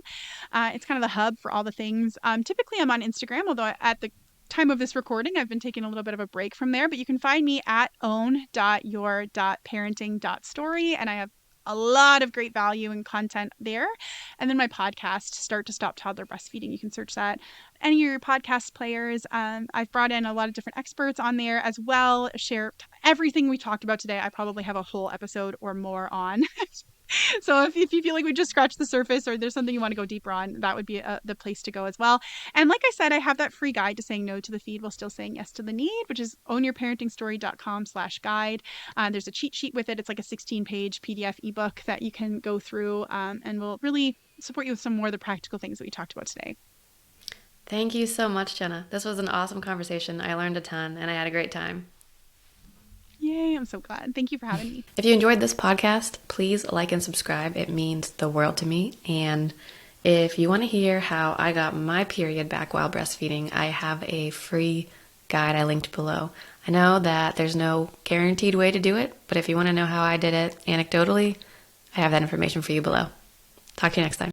It's kind of the hub for all the things. Typically, I'm on Instagram, although at the time of this recording, I've been taking a little bit of a break from there. But you can find me at own.your.parenting.story, and I have a lot of great value and content there. And then my podcast, Start to Stop Toddler Breastfeeding. You can search that any of your podcast players. I've brought in a lot of different experts on there as well. Share everything we talked about today. I probably have a whole episode or more on. So if you feel like we just scratched the surface or there's something you want to go deeper on, that would be the place to go as well. And like I said, I have that free guide to saying no to the feed while still saying yes to the need, which is ownyourparentingstory.com/guide. There's a cheat sheet with it. It's like a 16-page PDF ebook that you can go through, and will really support you with some more of the practical things that we talked about today. Thank you so much, Jenna. This was an awesome conversation. I learned a ton and I had a great time. Yay, I'm so glad. Thank you for having me. If you enjoyed this podcast, please like and subscribe. It means the world to me. And if you want to hear how I got my period back while breastfeeding, I have a free guide I linked below. I know that there's no guaranteed way to do it, but if you want to know how I did it anecdotally, I have that information for you below. Talk to you next time.